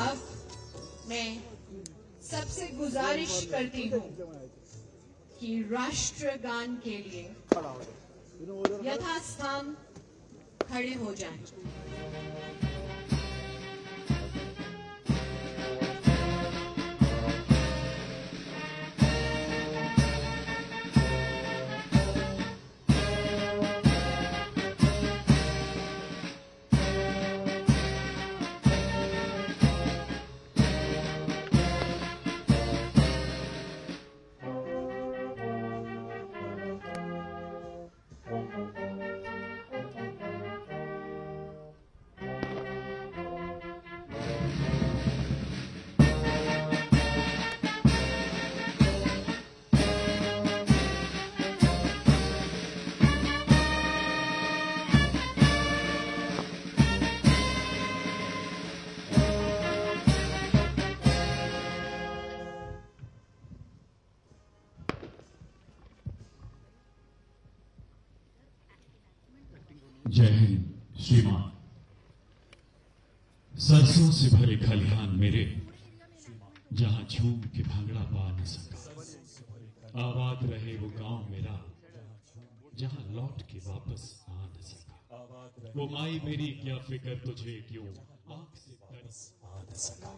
अब मैं सबसे गुजारिश करती हूँ कि राष्ट्रगान के लिए यथास्थान खड़े हो जाएं। जय हिंद श्रीमान। सरसों से भरे खलिहान मेरे, जहां झूम के भांगड़ा पा न सका। आबाद रहे वो गांव मेरा, जहां लौट के वापस आ न सका। वो माई मेरी क्या फिक्र तुझे क्यों आंख से तरस आ न सका।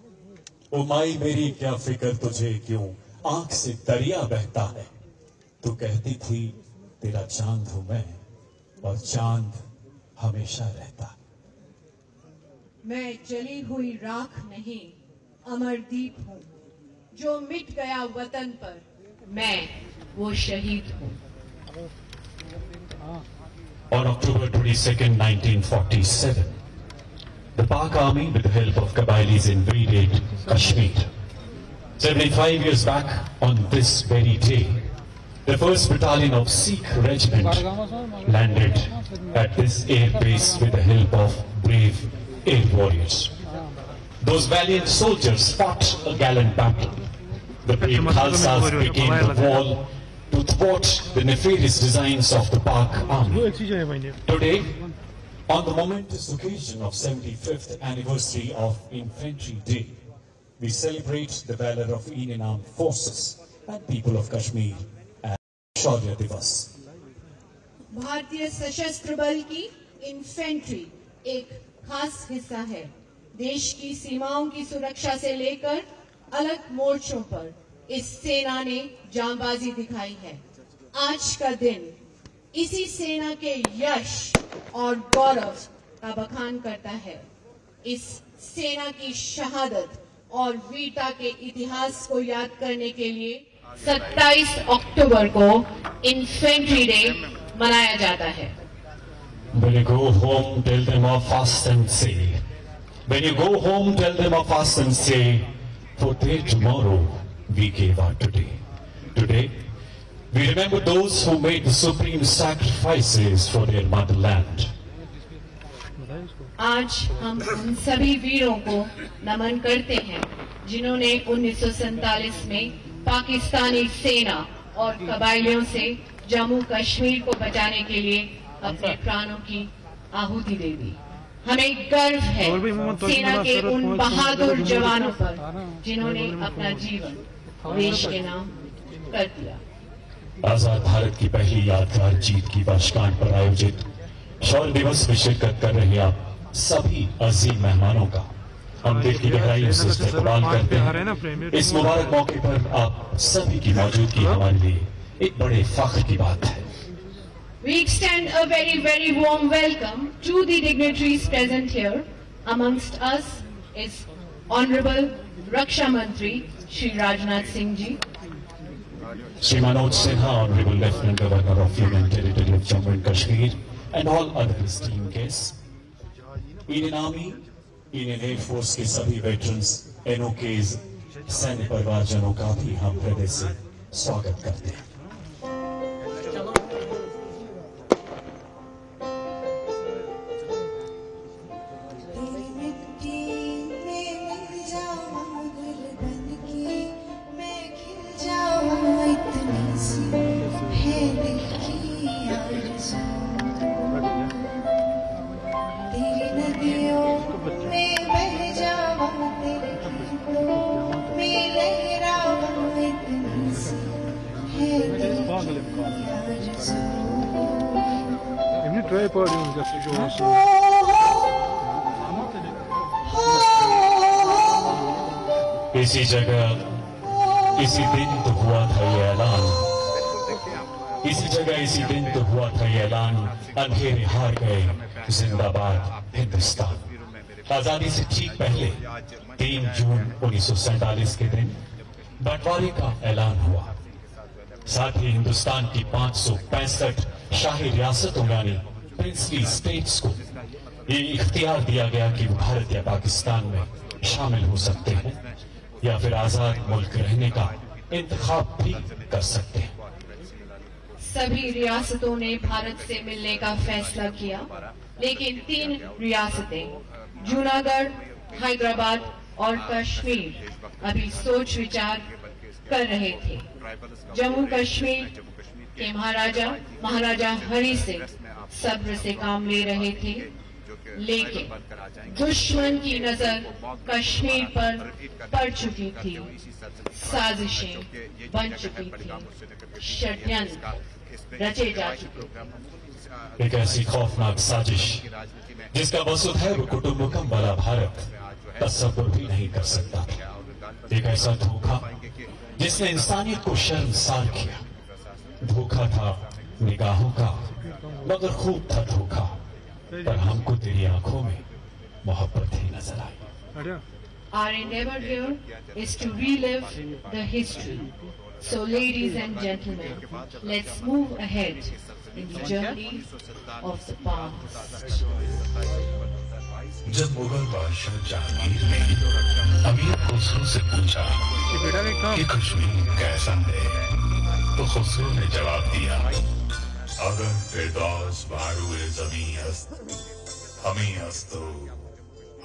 ओ माई मेरी क्या फिक्र तुझे क्यों आंख से दरिया बहता है। तू कहती थी तेरा चांद हूं मैं, और चांद हमेशा रहता। मैं जली हुई राख नहीं, अमरदीप हूँ। जो मिट गया वतन पर, मैं वो शहीद हूँ। On October 22nd, 1947, the Pak Army, with the help of Kabylis, invaded Kashmir. 75 years back, on this very day, the 1st Battalion of Sikh Regiment landed at this air base with the help of brave air warriors. Those valiant soldiers fought a gallant battle. The brave Khalsas became the wall to thwart the nefarious designs of the Pak Army. Today, on the momentous occasion of 75th anniversary of Infantry Day, we celebrate the valor of Indian Armed Forces and people of Kashmir. शौर्य दिवस। भारतीय सशस्त्र बल की infantry एक खास हिस्सा है। देश की सीमाओं की सुरक्षा से लेकर अलग मोर्चों पर इस सेना ने जांबाजी दिखाई है। आज का दिन इसी सेना के यश और गौरव का बखान करता है। इस सेना की शहादत और वीरता के इतिहास को याद करने के लिए 27 अक्टूबर को इन्फेंट्री डे मनाया जाता है। When you go home, tell them of fast and say. When you go home, tell them of fast and say, for their tomorrow we gave our today. Today, we remember those who made the supreme sacrifices for their motherland. आज हम उन सभी वीरों को नमन करते हैं जिन्होंने 1947 में पाकिस्तानी सेना और कबायलियों से जम्मू कश्मीर को बचाने के लिए अपने प्राणों की आहुति दे दी। हमें गर्व है सेना के उन बहादुर जवानों पर जिन्होंने अपना जीवन देश के नाम कर दिया। आजाद भारत की पहली यादगार जीत की वर्षगांठ पर आयोजित शौर्य दिवस में शिरकत कर रहे आप सभी अजीम मेहमानों का हम दिल की गहराइयों से इस्तकबाल करते हैं। इस मुबारक मौके पर आप सभी की मौजूदगी हमारे लिए एक बड़े फख्र की बात है। We extend a very, very warm welcome to the dignitaries present here. Amongst us is Honorable Raksha Mantri Shri Rajnath Singh Ji, Shri Manoj Sinha, Honorable Lieutenant Governor of Union Territory of Jammu and Kashmir, and all other esteemed guests. Indian Army, Indian Air Force के सभी veterans, NOKs, सैन्य परिवारजनों का भी हम हृदय से स्वागत करते हैं। तेरी नदियों मैं बह जाऊं तेरे गीतों में लहराऊं इतनी सी है दिल की आरज़ू। इसी जगह इसी दिन तो हुआ था ये ऐलान, इसी जगह इसी दिन तो हुआ था ये ऐलान, अंधेरे हार गए जिंदाबाद हिंदुस्तान। आजादी से ठीक पहले 3 जून 1947 के दिन बंटवारे का ऐलान हुआ। साथ ही हिंदुस्तान की 565 शाही रियासतों यानी प्रिंसली स्टेट्स को ये इख्तियार दिया गया कि वो भारत या पाकिस्तान में शामिल हो सकते हैं या फिर आजाद मुल्क रहने का इंतखाब भी कर सकते हैं। सभी रियासतों ने भारत से मिलने का फैसला किया, लेकिन 3 रियासतें जूनागढ़, हैदराबाद और कश्मीर अभी सोच विचार कर रहे थे। जम्मू कश्मीर के महाराजा हरि सिंह सब्र से काम ले रहे थे, लेकिन दुश्मन की नजर कश्मीर पर पड़ चुकी थी, साजिशें बन चुकी थी, षड्यंत्र रचे जा चुके थे। एक ऐसी खौफनाक साजिश जिसका वसुधैव कुटुंबकम वाला भारत तस्वुर भी नहीं कर सकता था। एक ऐसा धोखा जिसने इंसानियत को शर्मसार किया। धोखा था निगाहों का, मगर खूब था धोखा, पर हमको तेरी आंखों में मोहब्बत ही नजर आई। Our endeavor here is to relive the history. So, ladies and gentlemen, let's move ahead in the journey of the past. जब मुगल बादशाह जहांगीर ने अमीर खुसरो से पूछा कि कश्मीर कैसा है, तो खुसरो ने जवाब दिया, अगर फिरदौस बारूए ज़मीं अस्त, हमी अस्तो,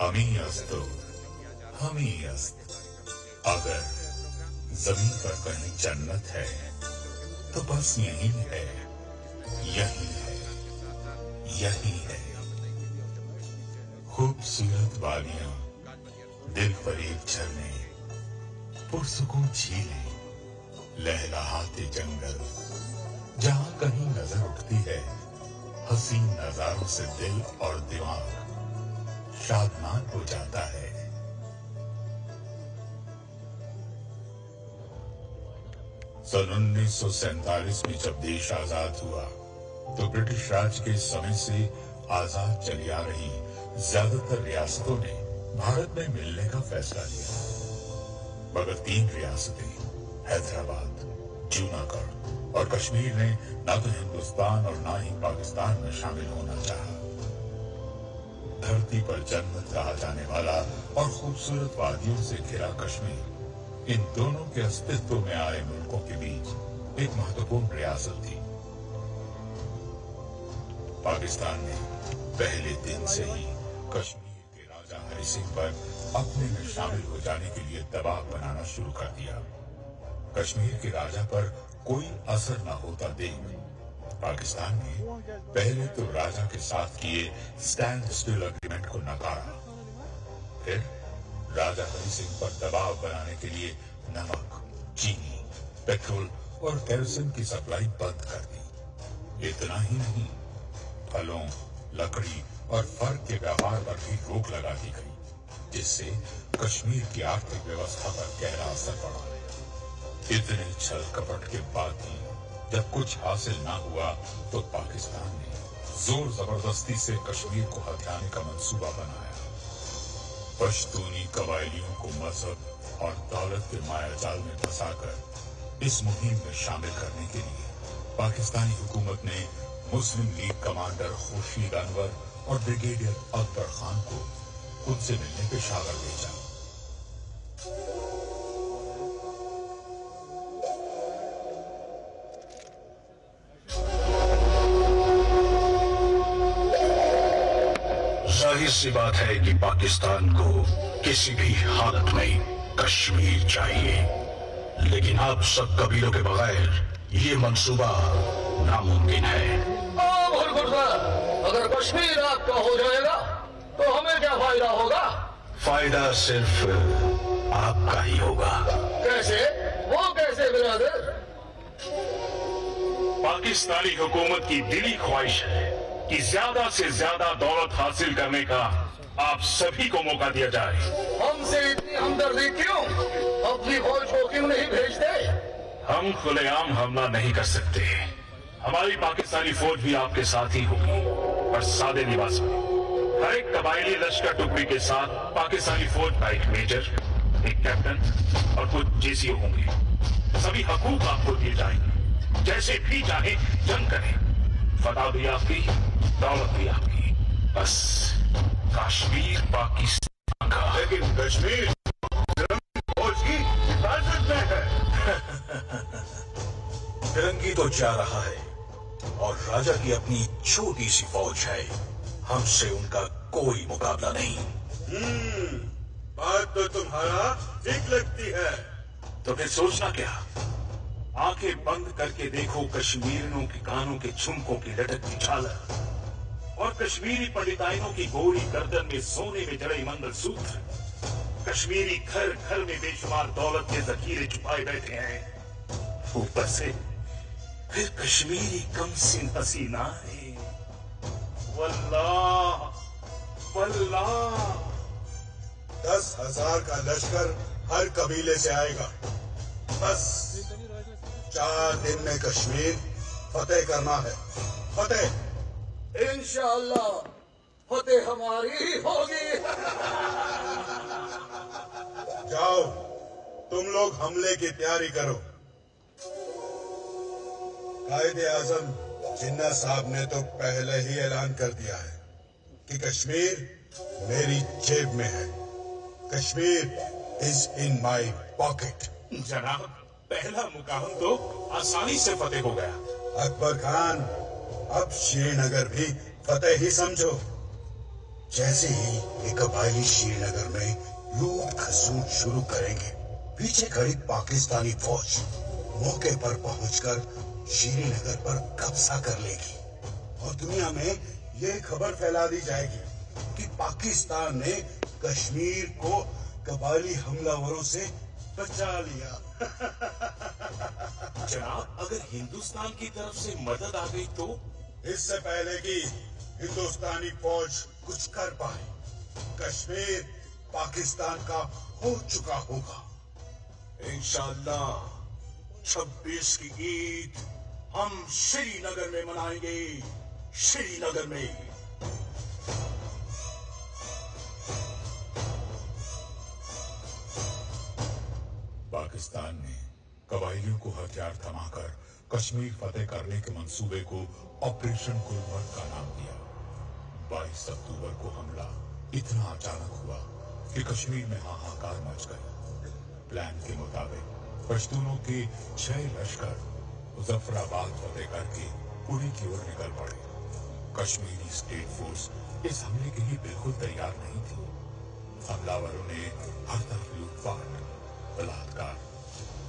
हमी अस्तो, हमी अस्त। अगर जमीन पर कहीं जन्नत है तो बस यही है, यही है, यही है। खूबसूरत वादियां, दिल फरेब झरने, पुरसुकून झीलें, लहलहाते जंगल, जहां कहीं नजर उठती है हसीन नजारों से दिल और दिमाग शादमान हो जाता है। सन 1947 में जब देश आजाद हुआ तो ब्रिटिश राज के समय से आजाद चली आ रही ज्यादातर रियासतों ने भारत में मिलने का फैसला लिया, मगर 3 रियासतें हैदराबाद, जूनागढ़ और कश्मीर ने न तो हिंदुस्तान और न ही पाकिस्तान में शामिल होना चाहा। धरती पर जन्नत कहा जाने वाला और खूबसूरत वादियों से घिरा कश्मीर इन दोनों के अस्तित्व में आए मुल्कों के बीच एक महत्वपूर्ण रियासत थी। पाकिस्तान ने पहले दिन से ही कश्मीर के राजा हरि सिंह पर अपने में शामिल हो जाने के लिए दबाव बनाना शुरू कर दिया। कश्मीर के राजा पर कोई असर न होता देख पाकिस्तान ने पहले तो राजा के साथ किए स्टैंड स्टिल एग्रीमेंट को नकारा, फिर राजा हरि सिंह पर दबाव बनाने के लिए नमक, चीनी, पेट्रोल और केरोसिन की सप्लाई बंद कर दी। इतना ही नहीं, फलों, लकड़ी और फर के व्यापार पर भी रोक लगा दी गई, जिससे कश्मीर की आर्थिक व्यवस्था पर गहरा असर पड़ा। इतने छल कपट के बाद भी जब कुछ हासिल न हुआ तो पाकिस्तान ने जोर जबरदस्ती से कश्मीर को हथियाने का मंसूबा बनाया। पश्तूनी कबायलियों को मजहब और दौलत के मायाजाल में फंसाकर इस मुहिम में शामिल करने के लिए पाकिस्तानी हुकूमत ने मुस्लिम लीग कमांडर खुर्शीद अनवर और ब्रिगेडियर अकबर खान को खुद से मिलने पेशावर भेजा। जाहिर सी बात है कि पाकिस्तान को किसी भी हालत में कश्मीर चाहिए, लेकिन अब सब कबीलों के बगैर ये मंसूबा नामुमकिन है। अगर कश्मीर आपका हो जाएगा तो हमें क्या फायदा होगा? फायदा सिर्फ आपका ही होगा। कैसे? वो कैसे बिरादर? पाकिस्तानी हुकूमत की दिली ख्वाहिश है कि ज्यादा से ज्यादा दौलत हासिल करने का आप सभी को मौका दिया जाए। हमसे इतनी हमदर्दी क्यों? अपनी फौज को क्यों नहीं भेजते? हम खुलेआम हमला नहीं कर सकते। हमारी पाकिस्तानी फौज भी आपके साथ ही होगी, पर सादे लिबास में। हर एक कबायली लश्कर टुकड़ी के साथ पाकिस्तानी फौज का एक मेजर, एक कैप्टन और कुछ जेसीओ होंगे। सभी हकूक आपको दिए जाएंगे। जैसे भी चाहे जंग करें। फतह भी आपकी, दौलत भी आपकी। बस कश्मीर पाकिस्तान का। लेकिन कश्मीर फौज की हिफाजत में है। फिरंगी तो जा रहा है और राजा की अपनी छोटी सी फौज है। हमसे उनका कोई मुकाबला नहीं। बात तो तुम्हारा ठीक लगती है। तो फिर सोचना क्या? आंखें बंद करके देखो कश्मीरियों के कानों के झुमकों की लटकती झालर और कश्मीरी पंडिताइनों की गोरी गर्दन में सोने में जड़े मंगलसूत्र। कश्मीरी घर घर में बेशुमार दौलत के जखीरे छुपाए बैठे हैं। ऊपर से फिर कश्मीरी कमसिन हसीनाएं। वल्लाह वल्लाह 10,000 का लश्कर हर कबीले से आएगा। बस 4 दिन में कश्मीर फतेह करना है। फतेह इंशाअल्लाह फतेह हमारी ही होगी। जाओ तुम लोग हमले की तैयारी करो। कायदे आजम जिन्ना साहब ने तो पहले ही ऐलान कर दिया है कि कश्मीर मेरी जेब में है। Kashmir is in my pocket. जनाब, पहला मुकाम तो आसानी से फतेह हो गया। अकबर खान, अब श्रीनगर भी फतेह ही समझो। जैसे ही ये कबायली श्रीनगर में लूट खसूट शुरू करेंगे, पीछे खड़ी पाकिस्तानी फौज मौके पर पहुंचकर श्रीनगर पर कब्जा कर लेगी और दुनिया में ये खबर फैला दी जाएगी कि पाकिस्तान ने कश्मीर को कबायली हमलावरों से बचा लिया। जनाब, अगर हिंदुस्तान की तरफ से मदद आ गई तो? इससे पहले कि हिंदुस्तानी फौज कुछ कर पाए, कश्मीर पाकिस्तान का हो चुका होगा। इंशाअल्लाह 26 की ईद हम श्रीनगर में मनाएंगे। श्रीनगर में। पाकिस्तान ने कबायलियों को हथियार थमाकर कश्मीर फतेह करने के मंसूबे को ऑपरेशन गुलमर्ग का नाम दिया। 22 अक्टूबर को हमला इतना अचानक हुआ कि कश्मीर में हाहाकार मच गई। प्लान के मुताबिक पश्तूनों के 6 लश्कर मुजफ्फराबाद फतेह करके पुणे की ओर निकल पड़े। कश्मीरी स्टेट फोर्स इस हमले के लिए बिल्कुल तैयार नहीं थी। हमलावरों ने हर तरफ लूटपाट, बलात्कार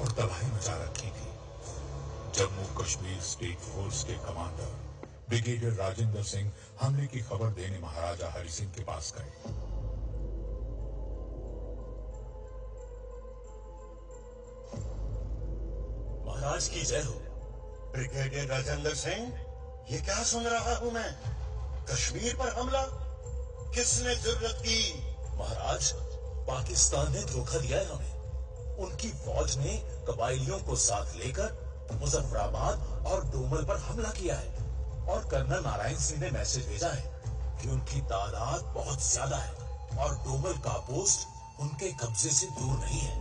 और तबाही मचा रखी थी। जम्मू कश्मीर स्टेट फोर्स के कमांडर ब्रिगेडियर राजेंद्र सिंह हमले की खबर देने महाराजा हरि सिंह के पास गए। महाराज की जय हो। ब्रिगेडियर राजेंद्र सिंह, ये क्या सुन रहा हूँ मैं? कश्मीर पर हमला? किसने जरूरत की? महाराज, पाकिस्तान ने धोखा दिया है हमें। उनकी फौज ने कबायलियों को साथ लेकर मुजफ्फराबाद और डोमल पर हमला किया है और कर्नल नारायण सिंह ने मैसेज भेजा है कि उनकी तादाद बहुत ज्यादा है और डोमल का पोस्ट उनके कब्जे से दूर नहीं है।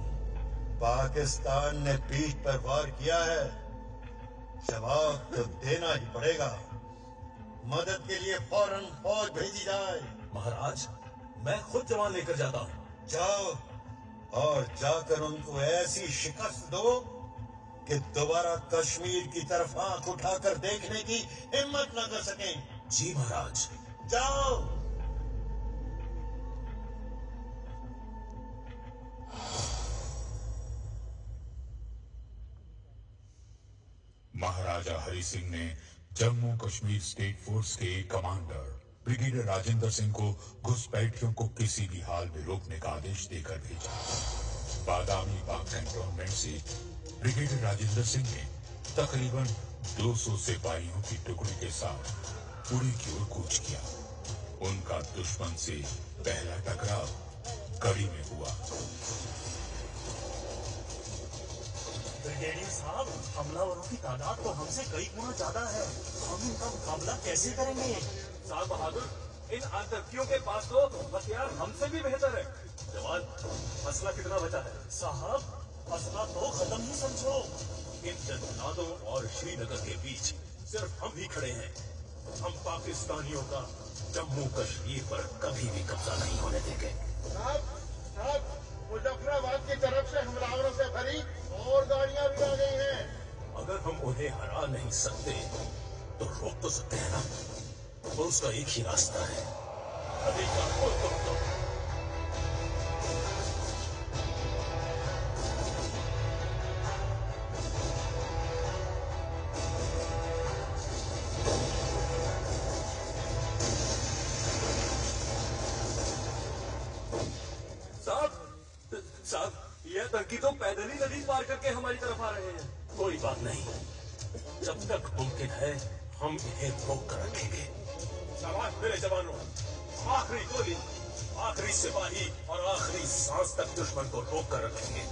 पाकिस्तान ने पीठ पर वार किया है, जवाब तो देना ही पड़ेगा। मदद के लिए फौरन फौज भेजी जाए। महाराज, मैं खुद जवान लेकर जाता हूँ। जाओ और जाकर उनको ऐसी शिकस्त दो कि दोबारा कश्मीर की तरफ आंख उठाकर देखने की हिम्मत न कर सकें। जी महाराज। जाओ। महाराजा हरि सिंह ने जम्मू कश्मीर स्टेट फोर्स के कमांडर ब्रिगेडियर राजेंद्र सिंह को घुसपैठियों को किसी भी हाल में रोकने का आदेश देकर भेजा। बादामी बाग कैंटोनमेंट से ब्रिगेडियर राजेंद्र सिंह ने तकरीबन 200 सिपाहियों की टुकड़ी के साथ उड़ी की ओर कूच किया। उनका दुश्मन से पहला टकराव गढ़ी में हुआ। ब्रिगेडियर साहब, हमलावरों की तादाद तो हमसे कई गुना ज्यादा है। हम इनका मुकाबला कैसे करेंगे? साहब बहादुर, इन आतंकियों के पास तो हथियार हमसे भी बेहतर है। जवान, असला कितना बचा है? साहब, असला तो खत्म ही समझो। इन जन्नादों और श्रीनगर के बीच सिर्फ हम ही खड़े हैं। हम पाकिस्तानियों का जम्मू कश्मीर पर कभी भी कब्जा नहीं होने देंगे। साहब, मुजफ्फराबाद की तरफ से हमलावरों से भरी और गाड़ियां भी आ गई हैं। अगर हम उन्हें हरा नहीं सकते तो रोक तो सकते हैं ना। और उसका एक ही रास्ता है, अभी का तो। साहब, यह आतंकी तो पैदल ही नदी पार करके हमारी तरफ आ रहे हैं। कोई बात नहीं, जब तक मुमकिन है हम इन्हें रोक कर रखेंगे। शाबाश मेरे जवानों, आखिरी गोली, आखिरी सिपाही और आखिरी सांस तक दुश्मन को रोक कर रखेंगे।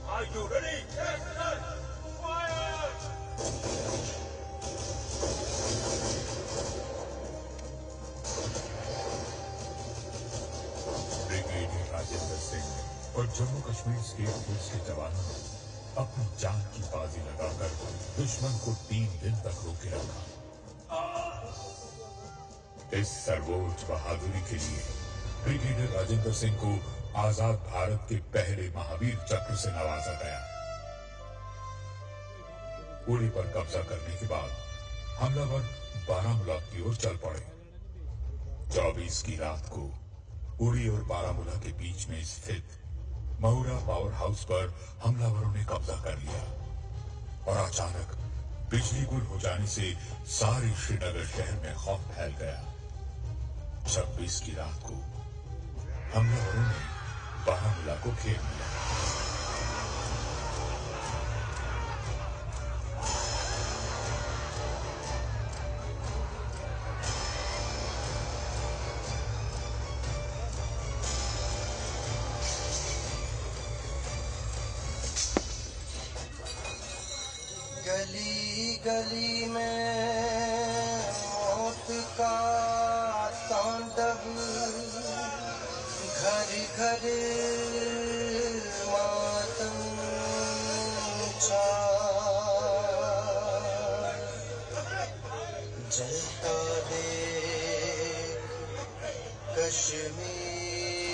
Are you ready? Brigadier Rajendra Singh और जम्मू कश्मीर स्टेट पुलिस के जवानों ने अपनी जान की बाजी लगाकर दुश्मन को 3 दिन तक रोके रखा। इस सर्वोच्च बहादुरी के लिए ब्रिगेडियर राजेंद्र सिंह को आजाद भारत के पहले महावीर चक्र से नवाजा गया। उड़ी पर कब्जा करने के बाद हमलावर बारामूला की ओर चल पड़े। 24 की रात को उड़ी और बारामूला के बीच में स्थित महुरा पावर हाउस पर हमलावरों ने कब्जा कर लिया और अचानक बिजली गुल हो जाने से सारे श्रीनगर शहर में खौफ फैल गया। 26 की रात को हमलावरों ने बारामूला को घेर लिया। गली गली में मौत का तांडव, घर घर मातम जलता देख कश्मीर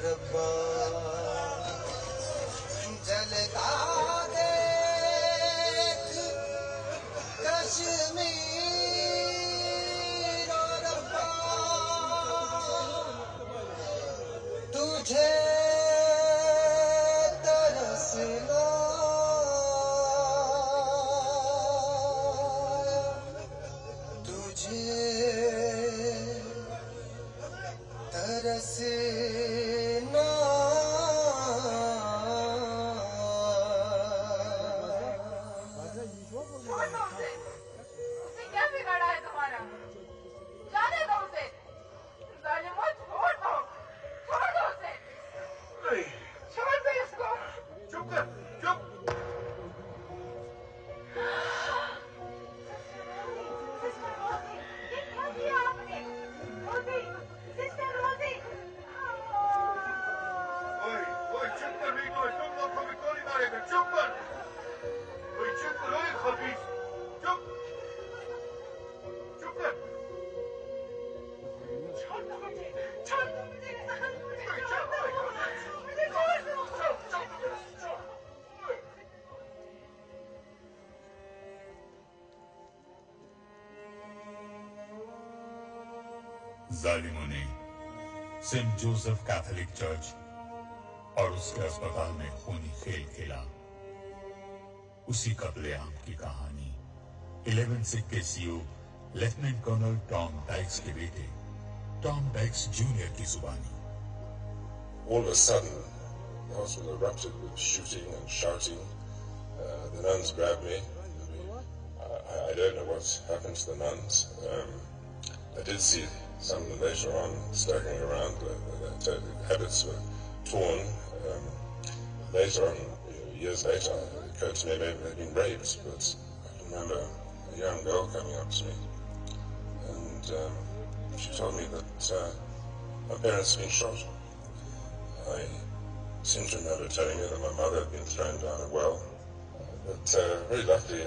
रब्बा, जलता कश्मीर रब्बा, तुझे तरसना तुझे तरसना। क्या बिगाड़ा है तुम्हारा? जाने दो उसे। जालिमों, छोड़ दो उसे। छोड़ दो इसको। चुप कर, चुप। ये क्या किया आपने? रोजी, सिस्टर रोजी। ओए, चुप कर, नहीं तो तुम लोग को भी गोली मारेगा। चुप कर। ओए, चुप करो, ये खबीस। चुप कर। छोड़ दो मुझे, छोड़ दो मुझे, मुझे छोड़ दो। जालिमों ने सेंट जोसेफ कैथोलिक चर्च और उसके अस्पताल में खूनी खेल खेला। उसी कत्लेआम की कहानी 11 सिख के CO lieutenant colonel Tom Dykes के बेटे टॉम डाइक्स जूनियर की जुबानी। All of a sudden, the hospital erupted with shooting and shouting. The nuns grabbed me. I don't know what happened to the nuns. I did see some of them later on staggering around. Their habits were torn. Later on, years later, it occurred to me maybe they'd been raped, but I can remember a young girl coming up to me, and she told me that her parents had been shot. I seem to remember telling her that my mother had been thrown down a well. But very luckily,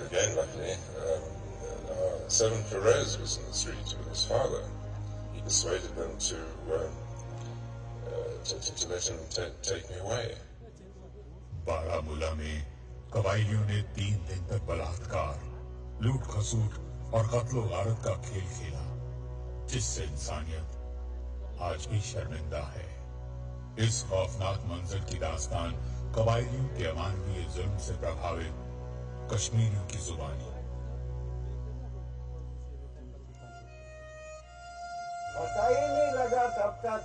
our servant Perez was in the street with his father. He persuaded them to let him take me away. Baramulla में कबायलियों ने 3 दिन तक बलात्कार, लूट खसूट और कत्लो गारत का खेल खेला, जिससे इंसानियत आज भी शर्मिंदा है। इस खौफनाक मंजर की दास्तान कबायलियों के अमानवीय जुल्म से प्रभावित कश्मीरियों की जुबानी। पता ही नहीं लगा तब तक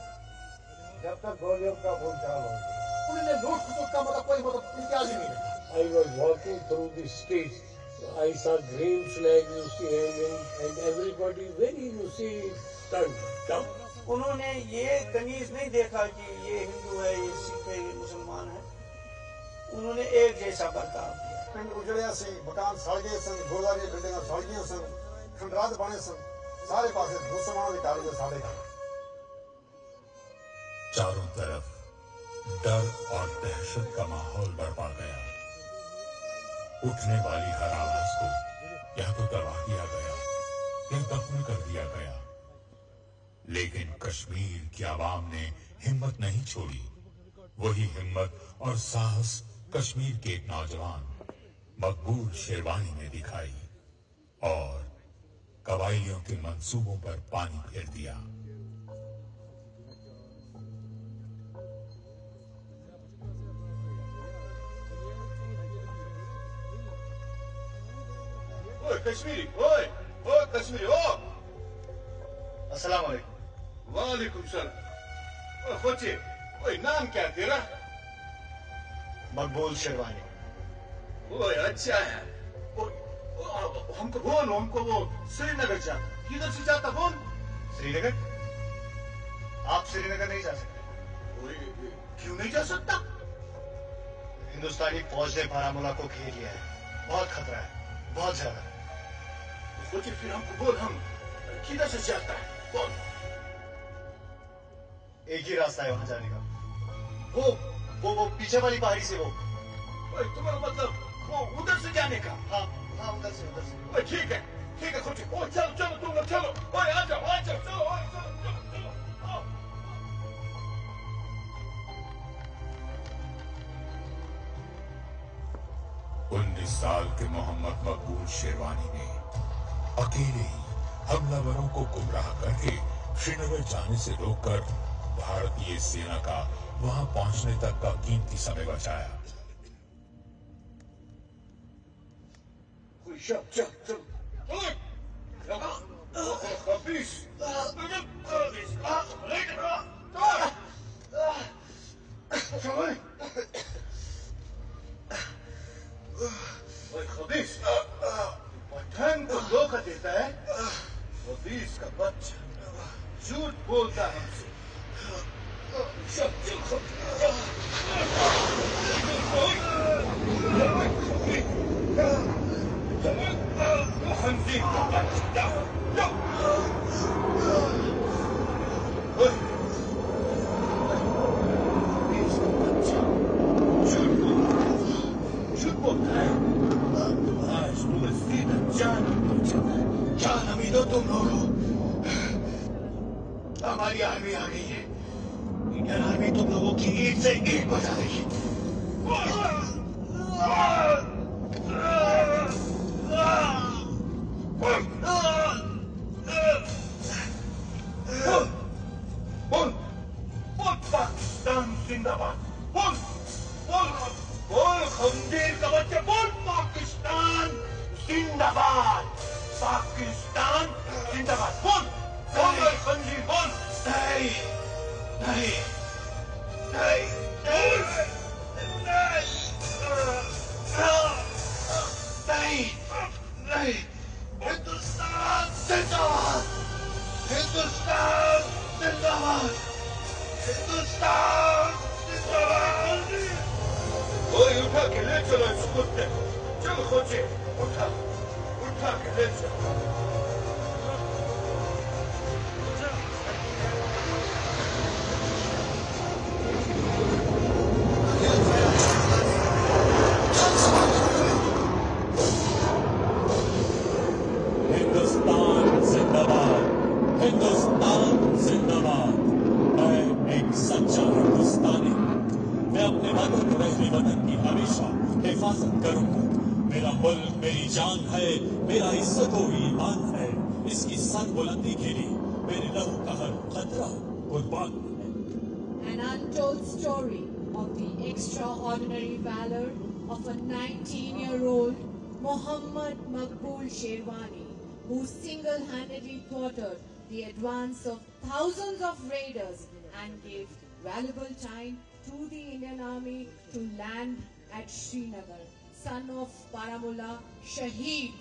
जब तक गोलियों का बोलचाल हो गया। उन्होंने लूट खसूट का कोई इम्तियाज ही नहीं रखा। I was walking through the streets. I saw green flags hanging, and everybody very stunned, dumb. उन्होंने ये तमीज नहीं देखा कि ये हिंदू है, ये सिख है, ये मुसलमान है। उन्होंने एक जैसा बर्ताव किया। पिंड उजड़िया से मकान सड़ गए सन, गोदारी बिल्डिंग सड़ गई सन, खंडरात बने सन, सारे पासे मुसलमानों के काले साड़े का। चारों तरफ डर और दहशत का माहौल बरपा गया। उठने वाली हर आवाज को या तो दबा दिया गया या दफन कर दिया गया, लेकिन कश्मीर की आवाम ने हिम्मत नहीं छोड़ी। वही हिम्मत और साहस कश्मीर के एक नौजवान मकबूल शेरवानी ने दिखाई और कबायलियों के मंसूबों पर पानी फेर दिया। ओए कश्मीरी, ओए कश्मीरी, अस्सलाम वालेकुम। वालेकुम सलाम। ओए खोचे, ओए नाम क्या तेरा? मकबूल शेरवानी। ओए अच्छा है। हमको वो श्रीनगर जाता। किधर से जाता बोल? श्रीनगर? आप श्रीनगर नहीं जा सकते। क्यों नहीं जा सकता? हिंदुस्तानी फौज ने बारामूला को घेर लिया है। बहुत खतरा है, बहुत ज्यादा। सोचे फिर हमको बोल, हम किधर से जाता है बोल। एक ही रास्ता है वहां जाने का। वो पीछे वाली पहाड़ी से वो। तुम्हारा मतलब वो उधर से जाने का? हाँ उधर से। ठीक है खोचे। चलो तुम लोग चलो। आ जाओ चलो। आओ। 19 साल के मोहम्मद मकबूल शेरवानी ने अकेले ही हमलावरों को गुमराह करके श्रीनगर जाने से रोककर भारतीय सेना का वहां पहुंचने तक का कीमती समय बचाया। खबीस पठान को धोखा देता है। खबीस का बच्चा झूठ बोलता है हमसे। तुम लोगों, हमारी आर्मी आ गई है। इंडियन आर्मी तुम लोगों की ईद से ईद बजा देगी। बोल पाकिस्तान जिंदाबाद। बोल खंजीर का बच्चा, बोल पाकिस्तान जिंदाबाद। पाकिस्तान जिंदाबाद। बोल बोल भाई खंजी बोल। नहीं नहीं नहीं नहीं नहीं हिंदुस्तान जिंदाबाद। हिंदुस्तान जिंदाबाद। हिंदुस्तान जिंदाबाद। कोई उठा के ले चलो इस कुत्ते को। चल खोजे उठा उठा के ले चलो। हिंदुस्तान जिंदाबाद, हिंदुस्तान जिंदाबाद। मैं एक सच्चा हिंदुस्तानी, मैं अपने वतन रहने वतन की हमेशा हिफाजत करूंगा। मेरा मुल्क मेरी जान है, मेरा इज्जत व ईमान है। इसकी सरबुलंदी के लिए मेरे लहू का हर खतरा कुर्बान है। An untold story of the extraordinary valor of a 19-year-old Muhammad Maqbool Sherwani, who single-handedly thwarted the advance of thousands of raiders and gave valuable time to the Indian Army to land at Srinagar. Son of Baramulla, Shaheed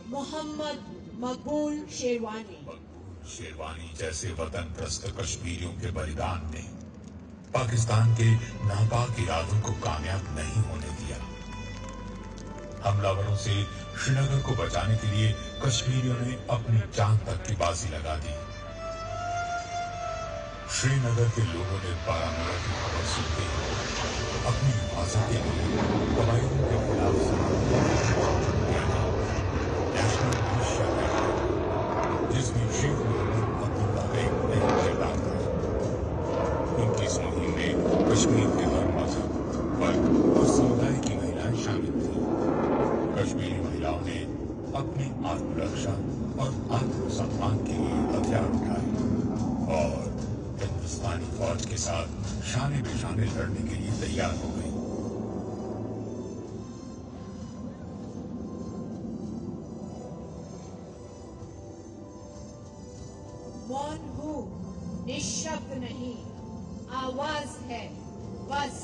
Muhammad Maqbool Sherwani. Sherwani जैसे वतन प्रस्त कश्मीरियों के बलिदान ने पाकिस्तान के नापाक इरादों को कामयाब नहीं होने दिया। हमलावरों से श्रीनगर को बचाने के लिए कश्मीरियों ने अपनी जान तक की बाजी लगा दी। श्रीनगर के लोगों ने बारामूला की खबर सुनते अपनी हिफाजत के लिए कबायलियों के खिलाफ नेशनल मिलिशिया जिसमें शेख मोहम्मद अब्दुल्ला एक किरदार था। उनकी इस मुहिम में कश्मीर के हर मजहब वर्ग और समुदाय की महिलाएं शामिल थी। कश्मीरी महिलाओं ने अपनी आत्मरक्षा और आत्मसम्मान के लिए हथियार उठाए और हिंदुस्तानी फौज के साथ शाने बेशाने लड़ने के लिए तैयार हो गई। मौन हूँ, निशब्द नहीं, आवाज है बस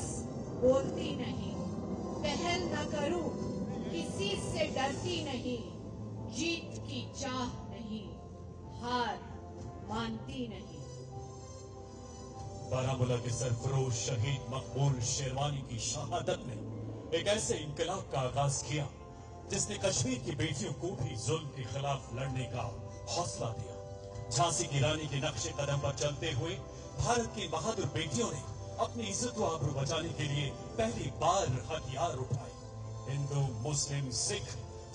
बोलती नहीं। पहल न करूं, किसी से डरती नहीं। जीत की चाह नहीं, हार मानती नहीं। बारामूला के सरफरोश शहीद मकबूल शेरवानी की शहादत ने एक ऐसे इंकलाब का आगाज किया जिसने कश्मीर की बेटियों को भी जुल्म के खिलाफ लड़ने का हौसला दिया। झांसी की रानी के नक्शे कदम पर चलते हुए भारत की बहादुर बेटियों ने अपनी इज्जत व आबरू बचाने के लिए पहली बार हथियार उठाए। हिंदू, मुस्लिम, सिख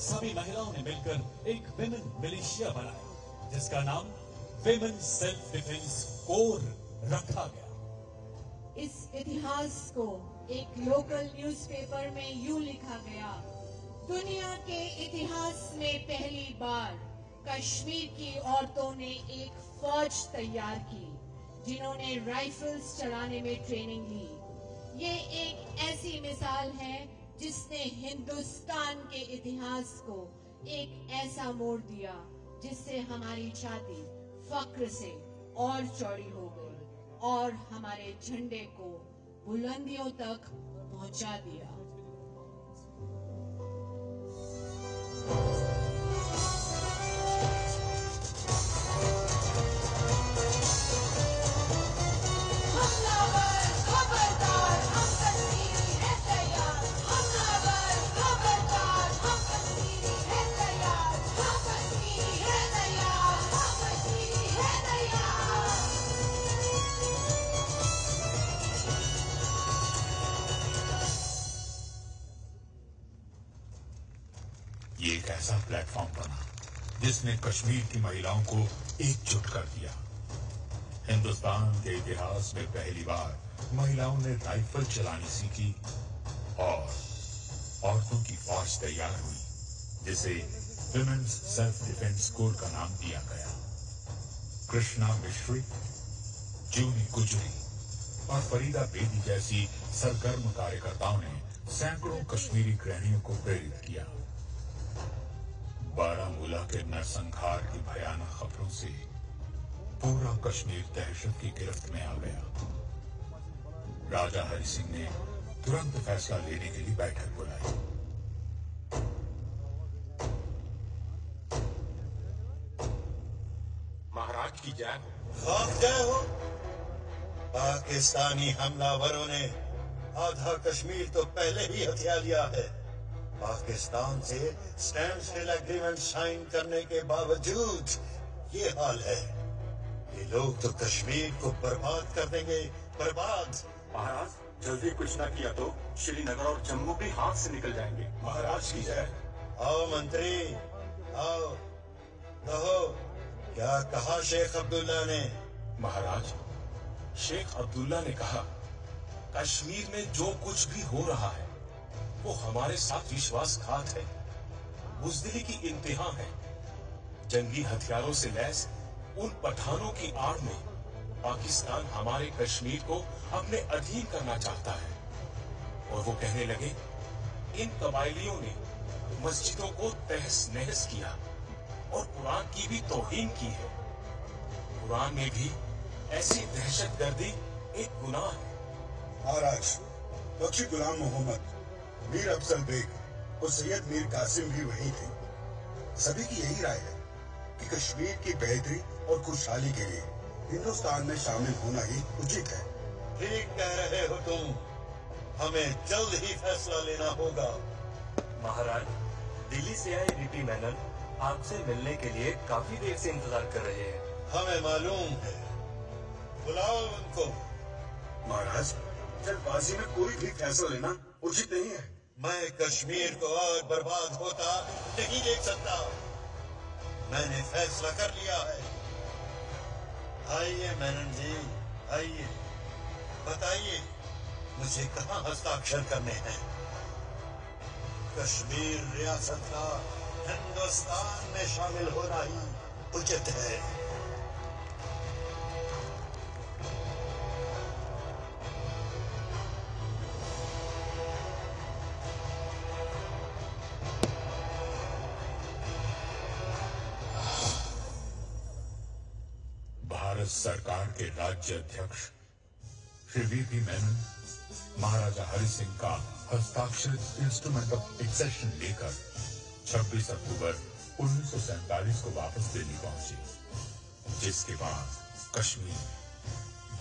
सभी महिलाओं ने मिलकर एक विमेन मिलिशिया बनाया जिसका नाम विमेन सेल्फ डिफेंस कोर रखा गया। इस इतिहास को एक लोकल न्यूज़पेपर में यूं लिखा गया, दुनिया के इतिहास में पहली बार कश्मीर की औरतों ने एक फौज तैयार की जिन्होंने राइफल्स चलाने में ट्रेनिंग ली। ये एक ऐसी मिसाल है जिसने हिंदुस्तान के इतिहास को एक ऐसा मोड़ दिया जिससे हमारी छाती फक्र से और चौड़ी हो गई और हमारे झंडे को बुलंदियों तक पहुंचा दिया। ये एक ऐसा प्लेटफॉर्म बना जिसने कश्मीर की महिलाओं को एकजुट कर दिया। हिंदुस्तान के इतिहास में पहली बार महिलाओं ने राइफल चलानी सीखी और औरतों की फौज तैयार हुई जिसे विमेन्स सेल्फ डिफेंस कोर का नाम दिया गया। कृष्णा मिश्री, जूनी गुजरी और फरीदा बेदी जैसी सरगर्म कार्यकर्ताओं ने सैकड़ों कश्मीरी गृहिणियों को प्रेरित किया। बारामूला के नरसंहार की भयानक खबरों से पूरा कश्मीर दहशत की गिरफ्त में आ गया। राजा हरि सिंह ने तुरंत फैसला लेने के लिए बैठक बुलाई। महाराज की जय हो। खाक जय हो। पाकिस्तानी हमलावरों ने आधा कश्मीर तो पहले ही हथिया लिया है। पाकिस्तान से स्टैंड स्टिल एग्रीमेंट साइन करने के बावजूद ये हाल है। ये लोग तो कश्मीर को बर्बाद कर देंगे, बर्बाद। महाराज जल्दी कुछ न किया तो श्रीनगर और जम्मू भी हाथ से निकल जाएंगे। महाराज की जय। आओ मंत्री, आओ, कहो क्या कहा शेख अब्दुल्ला ने? महाराज, शेख अब्दुल्ला ने कहा, कश्मीर में जो कुछ भी हो रहा है वो हमारे साथ विश्वासघात है, बुज़दिली की इंतहा है। जंगी हथियारों से लैस उन पठानों की आड़ में पाकिस्तान हमारे कश्मीर को अपने अधीन करना चाहता है। और वो कहने लगे, इन कबायलियों ने मस्जिदों को तहस नहस किया और कुरान की भी तौहीन की है। कुरान में भी ऐसी दहशतगर्दी एक गुनाह है। महाराज, बख्शी गुलाम मोहम्मद, मीर अफजल बेग और सैयद मीर कासिम भी वही थे। सभी की यही राय है कि कश्मीर की बेहतरी और खुशहाली के लिए हिंदुस्तान में शामिल होना ही उचित है। ठीक कह रहे हो तुम। हमें जल्द ही फैसला लेना होगा। महाराज, दिल्ली से आए वीपी मेनन आपसे मिलने के लिए काफी देर से इंतजार कर रहे हैं। हमें मालूम है, बुलाओ उनको। महाराज, जल्दबाजी में कोई भी फैसला लेना उचित नहीं है। मैं कश्मीर को और बर्बाद होता नहीं देख सकता। मैंने फैसला कर लिया है। आइए मेनन जी, आइए, बताइए मुझे कहाँ हस्ताक्षर करने हैं? कश्मीर रियासत का हिंदुस्तान में शामिल होना ही उचित है। भारत सरकार के राज्य अध्यक्ष श्री वीपी मेनन महाराजा हरि सिंह का हस्ताक्षरित इंस्ट्रूमेंट ऑफ एक्सेशन लेकर 26 अक्टूबर 1947 को वापस दिल्ली पहुंचे, जिसके बाद कश्मीर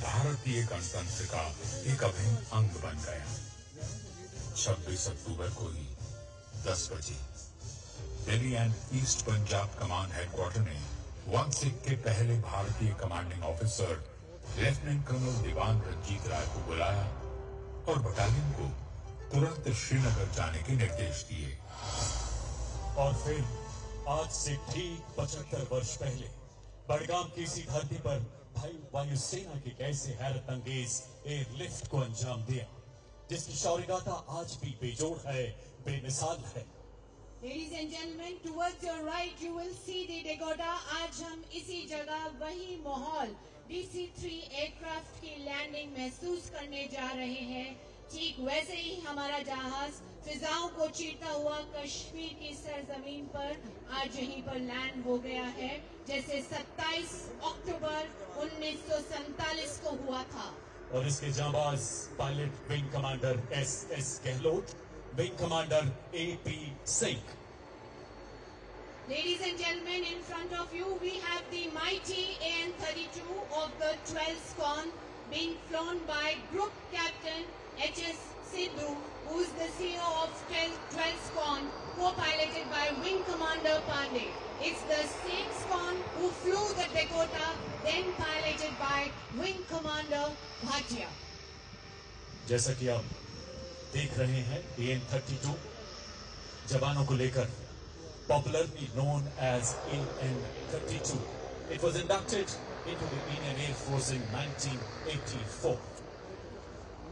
भारतीय गणतंत्र का एक अभिन्न अंग बन गया। 26 अक्टूबर को ही 10 बजे Delhi and east Punjab command headquarter ने 1 के पहले भारतीय commanding officer lieutenant colonel Dewan Ranjit राय को बुलाया और बटालियन को तुरंत श्रीनगर जाने के निर्देश दिए। और फिर आज से ठीक 75 वर्ष पहले बडगाम की इसी धरती पर वायुसेना के कैसे हैरत अंगेज एयरलिफ्ट को अंजाम दिया, जिसकी शौर्यगाथा आज भी बेजोड़ है, बेमिसाल है। Ladies and gentlemen, towards your right you will see the Degoda. आज हम इसी जगह वही माहौल DC-3 एयरक्राफ्ट की लैंडिंग महसूस करने जा रहे हैं। ठीक वैसे ही हमारा जहाज फिजाओं को चीरता हुआ कश्मीर की सरजमीन पर आज यहीं पर लैंड हो गया है, जैसे 27 अक्टूबर 1947 को हुआ था। और इसके जांबाज pilot wing commander SS Gehlot, wing commander AP Singh. Ladies and gentlemen, in front of you we have the mighty AN-32 of the 12th Squadron being flown by Group Captain HS Sidhu, who is the CEO of 12th Squadron, co-piloted by Wing Commander Pandey. It's the same squadron who flew the Dakota, then piloted by Wing Commander Bhatia. जैसा कि आप देख रहे हैं, AN-32 जवानों को लेकर popularly known as AN-32. It was inducted into the Indian Air Force in 1984.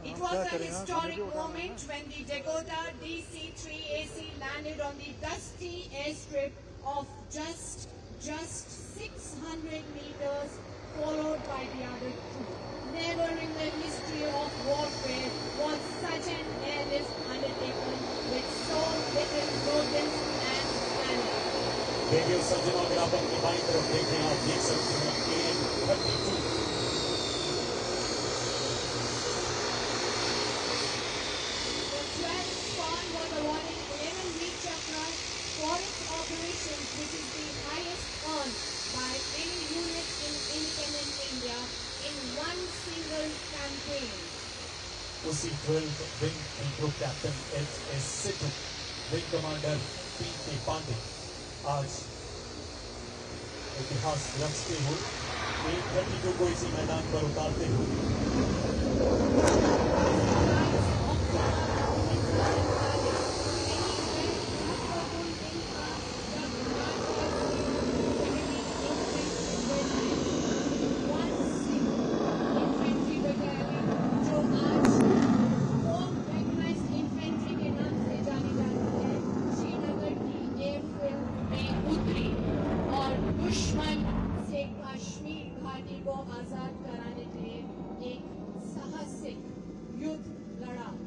It was a historic moment when the Dakota DC-3AC landed on the dusty airstrip of just 600 meters, followed by the other two. Never in the history of warfare was such an airlift undertaken with so little notice and planning. Radio सज्जनों, अगर आप अपनी बाईं तरफ देखें, आप देख सकते हैं AN-32 Forest operations, which is the highest earned by any unit in independent India in one single campaign. उसी 12th Wing Group Captain H.S. Sidhu, Wing Commander P.K. Pandey आज इतिहास रचते हुए AN-32 को इसी मैदान पर उतारते हुए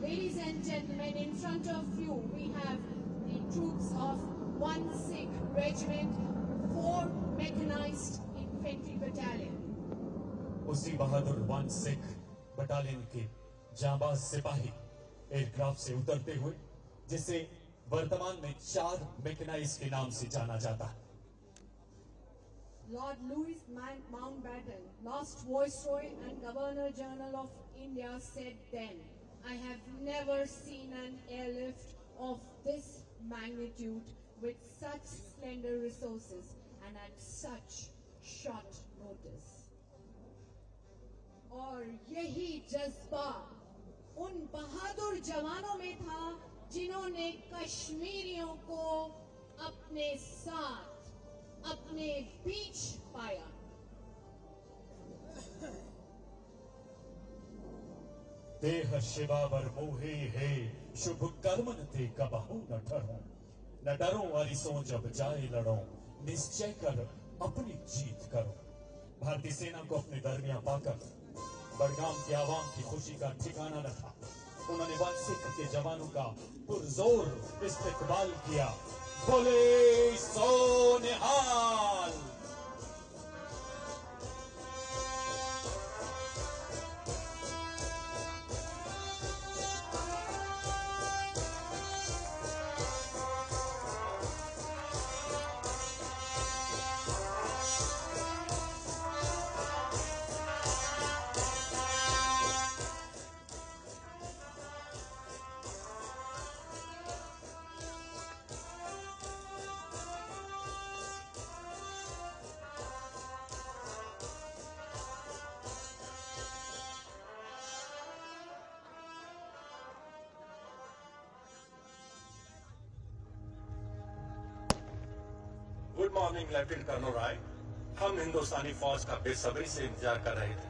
Ladies and gentlemen, in front of you we have the troops of 1 Sikh Regiment, 4 Mechanized Infantry Battalion. उसी बहादुर 1 सिख बटालियन के जांबाज सिपाही एयरक्राफ्ट से उतरते हुए, जिसे वर्तमान में 4 मैकेनाइज के नाम से जाना जाता है। Lord Louis Mountbatten, last Viceroy and Governor General of India, said then, "I have never seen an airlift of this magnitude with such slender resources and at such short notice." और यही जज्बा उन बहादुर जवानों में था जिन्होंने कश्मीरियों को अपने साथ, अपने बीच पाया। देह शिवावर मोहे है शुभ कर्मन ते कबहू न ठहरो, न डरो अरिसों जब जाए लड़ो, निश्चय कर अपनी जीत करो। भारतीय सेना को अपने दरमियां पाकर बड़गाम के आवाम की खुशी का ठिकाना न था। उन्होंने 1 सिख के जवानों का पुरजोर इस्तकबाल किया। बोले सोनिहाल। गुड मॉर्निंग लेफ्टिनेंट कर्नल राय। हम हिंदुस्तानी फौज का बेसब्री से इंतजार कर रहे थे।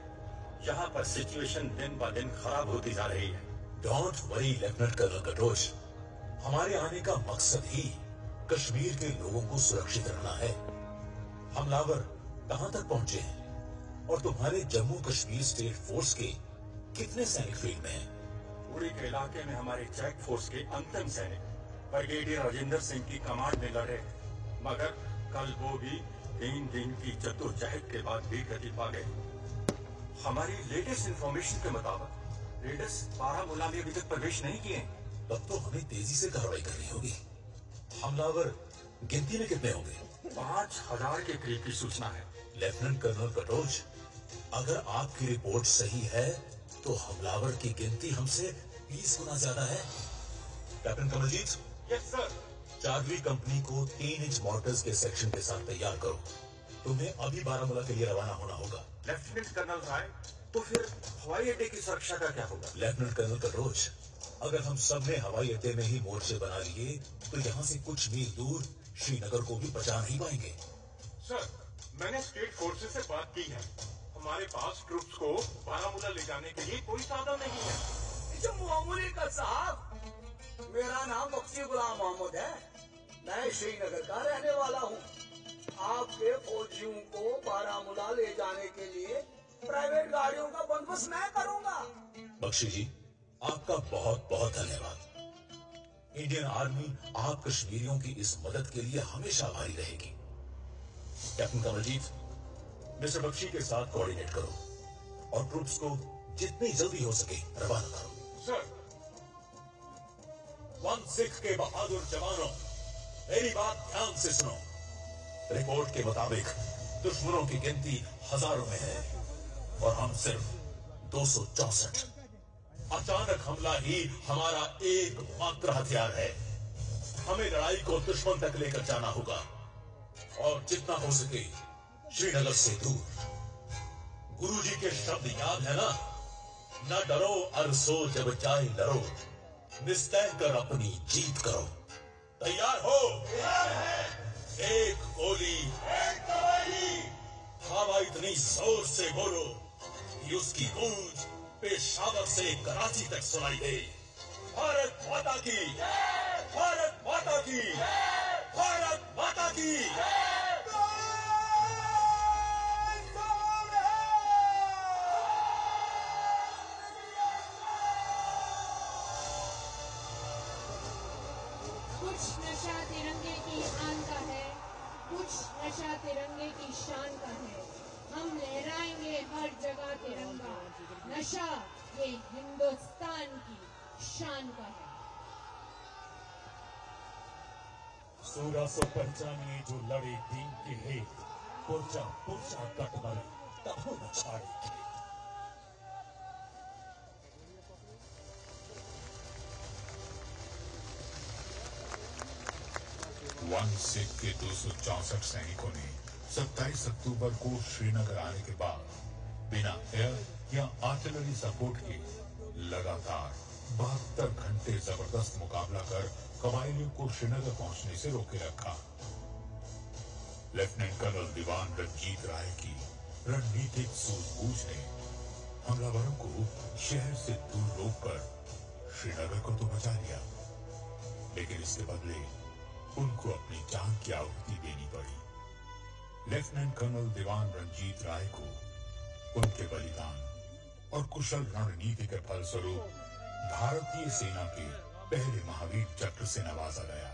यहाँ पर सिचुएशन दिन ब दिन खराब होती जा रही है। Don't worry lieutenant colonel Katoch, हमारे आने का मकसद ही कश्मीर के लोगों को सुरक्षित रखना है। हमलावर कहां तक पहुंचे हैं और तुम्हारे जम्मू कश्मीर स्टेट फोर्स के कितने सैनिक फील्ड में हैं? उड़ी के इलाके में हमारे चेक फोर्स के अंतिम सैनिक ब्रिगेडियर राजेंद्र सिंह की कमांड में लड़े, मगर कल वो भी 3 दिन की जद्दोजहद के बाद भी गति पा गए। हमारी लेटेस्ट इंफॉर्मेशन के मुताबिक रेडर्स बारामूला में अभी तक प्रवेश नहीं किए। तब तो हमें तेजी से कार्रवाई करनी होगी। हमलावर गिनती में कितने होंगे? 5000 के करीब की सूचना है। लेफ्टिनेंट कर्नल कटोच, अगर आपकी रिपोर्ट सही है तो हमलावर की गिनती हमसे 20 गुना ज्यादा है। Captain Kamaljeet. Yes sir. Charlie company को 3 इंच मॉर्टर्स के सेक्शन के साथ तैयार करो। तुम्हें अभी बारामूला के लिए रवाना होना होगा। लेफ्टिनेंट कर्नल राय, तो फिर हवाई अड्डे की सुरक्षा का क्या होगा? लेफ्टिनेंट कर्नल कटोच, अगर हम सब ने हवाई अड्डे में ही मोर्चे बना लिए तो यहाँ से कुछ मील दूर श्रीनगर को भी बचा नहीं पाएंगे। सर, मैंने स्टेट फोर्सेस से बात की है। हमारे पास ट्रूप्स को बारामूला ले जाने के लिए कोई साधन नहीं है। जो मामूली का साहब, मेरा नाम बख्शी गुलाम मोहम्मद है। मैं श्रीनगर का रहने वाला हूँ। आपके फौजियों को बारामूला ले जाने के लिए प्राइवेट गाड़ियों का बंदोबस्त मैं करूँगा। बख्शी जी, आपका बहुत बहुत धन्यवाद। इंडियन आर्मी आप कश्मीरियों की इस मदद के लिए हमेशा आभारी रहेगी। कैप्टन कमलजीत, मिस्टर बख्शी के साथ कोऑर्डिनेट करो और ट्रूप्स को जितनी जल्दी हो सके रवाना करो। सर। 16 के बहादुर जवानों, मेरी बात ध्यान से सुनो। रिपोर्ट के मुताबिक दुश्मनों की गिनती हजारों में है और हम सिर्फ 264। अचानक हमला ही हमारा एकमात्र हथियार है। हमें लड़ाई को दुश्मन तक लेकर जाना होगा और जितना हो सके श्रीनगर से दूर। गुरुजी के शब्द याद है ना? न डरो अरसो जब जाए लड़ो, निस्तय कर अपनी जीत करो। तैयार हो? एक गोली, हवा इतनी जोर से बोलो कि उसकी गूंज पेशावर से कराची तक सुनाई दे। भारत माता की, भारत माता की, भारत माता की। कुछ नशा तिरंगे की आन का है, कुछ नशा तिरंगे की शान का है। हम लहराएंगे हर जगह तिरंगा, नशा ये हिंदुस्तान की शान का है। 1600 पहचानिए जो लड़े दीन के हेत, पुरजा पुरजा कट मरे तब न छाड़े। 16 के 264 सैनिकों ने 27 अक्टूबर को श्रीनगर आने के बाद बिना एयर या आर्टिलरी सपोर्ट के लगातार 72 घंटे जबरदस्त मुकाबला कर कबायलियों को श्रीनगर पहुंचने से रोके रखा। लेफ्टिनेंट कर्नल दीवान रंजीत राय की रणनीतिक सूझबूझ ने हमलावरों को शहर से दूर रोककर श्रीनगर को तो बचा लिया, लेकिन इसके बदले उनको अपनी जान की आहुति देनी पड़ी। लेफ्टिनेंट कर्नल दीवान रंजीत राय को उनके बलिदान और कुशल रणनीति के फलस्वरूप भारतीय सेना के पहले महावीर चक्र से नवाजा गया।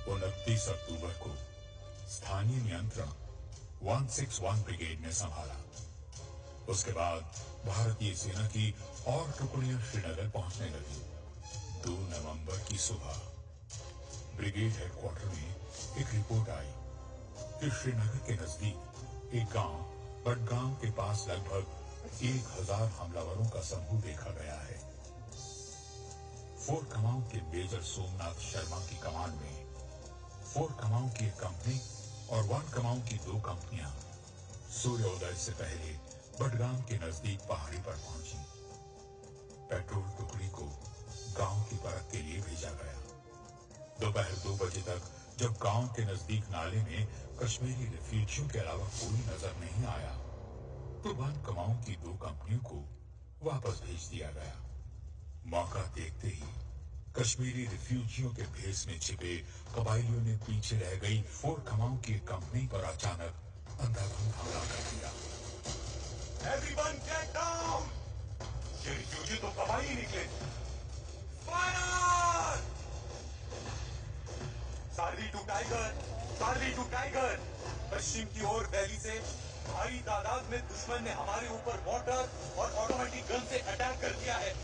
29 अक्टूबर को स्थानीय नियंत्रण 161 ब्रिगेड ने संभाला। उसके बाद भारतीय सेना की और टुकड़ियां श्रीनगर पहुंचने लगी। 2 नवंबर की सुबह ब्रिगेड हेडक्वार्टर में एक रिपोर्ट आई कि श्रीनगर के नजदीक एक गांव बडगाम के पास लगभग 1000 हमलावरों का समूह देखा गया है। 4 कमाऊं के मेजर सोमनाथ शर्मा की कमान में 4 कमाऊं की एक कंपनी और 1 कमाऊं की 2 कंपनियां सूर्योदय से पहले बडगाम के नजदीक पहाड़ी पर पहुंची। पेट्रोल टुकड़ी को गांव की परख के लिए भेजा गया। दोपहर 2 बजे तक जब गांव के नजदीक नाले में कश्मीरी रिफ्यूजियों के अलावा कोई नजर नहीं आया तो 1 कमाऊं की 2 कंपनियों को वापस भेज दिया गया। मौका देखते ही कश्मीरी रिफ्यूजियों के भेष में छिपे कबायलियों ने पीछे रह गई 4 कमाऊं की कंपनी पर अचानक अंधाधुंध हमला कर दिया। Everyone get down! ये रिफ्यूजी तो कबायली निकले। Fire! Charlie to Tiger, Charlie to Tiger. पश्चिम की ओर वैली से भारी तादाद में दुश्मन ने हमारे ऊपर मोटर और ऑटोमेटिक गन से अटैक कर दिया है।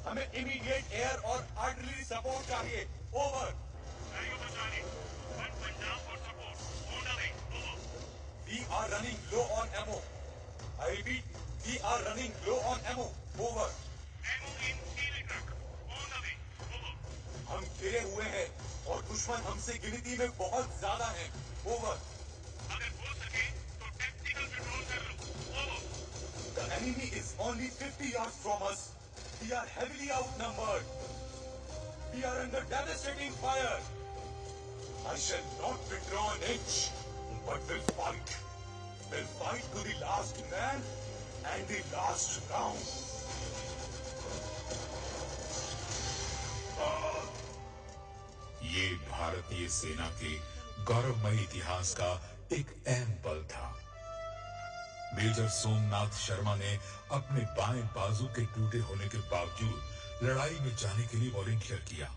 हमें इमीडिएट एयर और आर्टिलरी सपोर्ट चाहिए। Over. We are running low on ammo. I repeat, we are running low on ammo. Over. हम घिरे हुए हैं और दुश्मन हमसे गिनती में बहुत ज्यादा है। ओवर। अगर हो सके तो टैक्टिकल पेट्रोल कर लो। Over. The enemy is only 50 yards from us. We are heavily outnumbered. We are under devastating fire. I shall not withdraw an inch, but will fight. Will fight to the last man and the last round. ये भारतीय सेना के गौरवमयी इतिहास का एक अहम पल था। मेजर सोमनाथ शर्मा ने अपने बाएं बाजू के टूटे होने के बावजूद लड़ाई में जाने के लिए वॉलंटियर किया।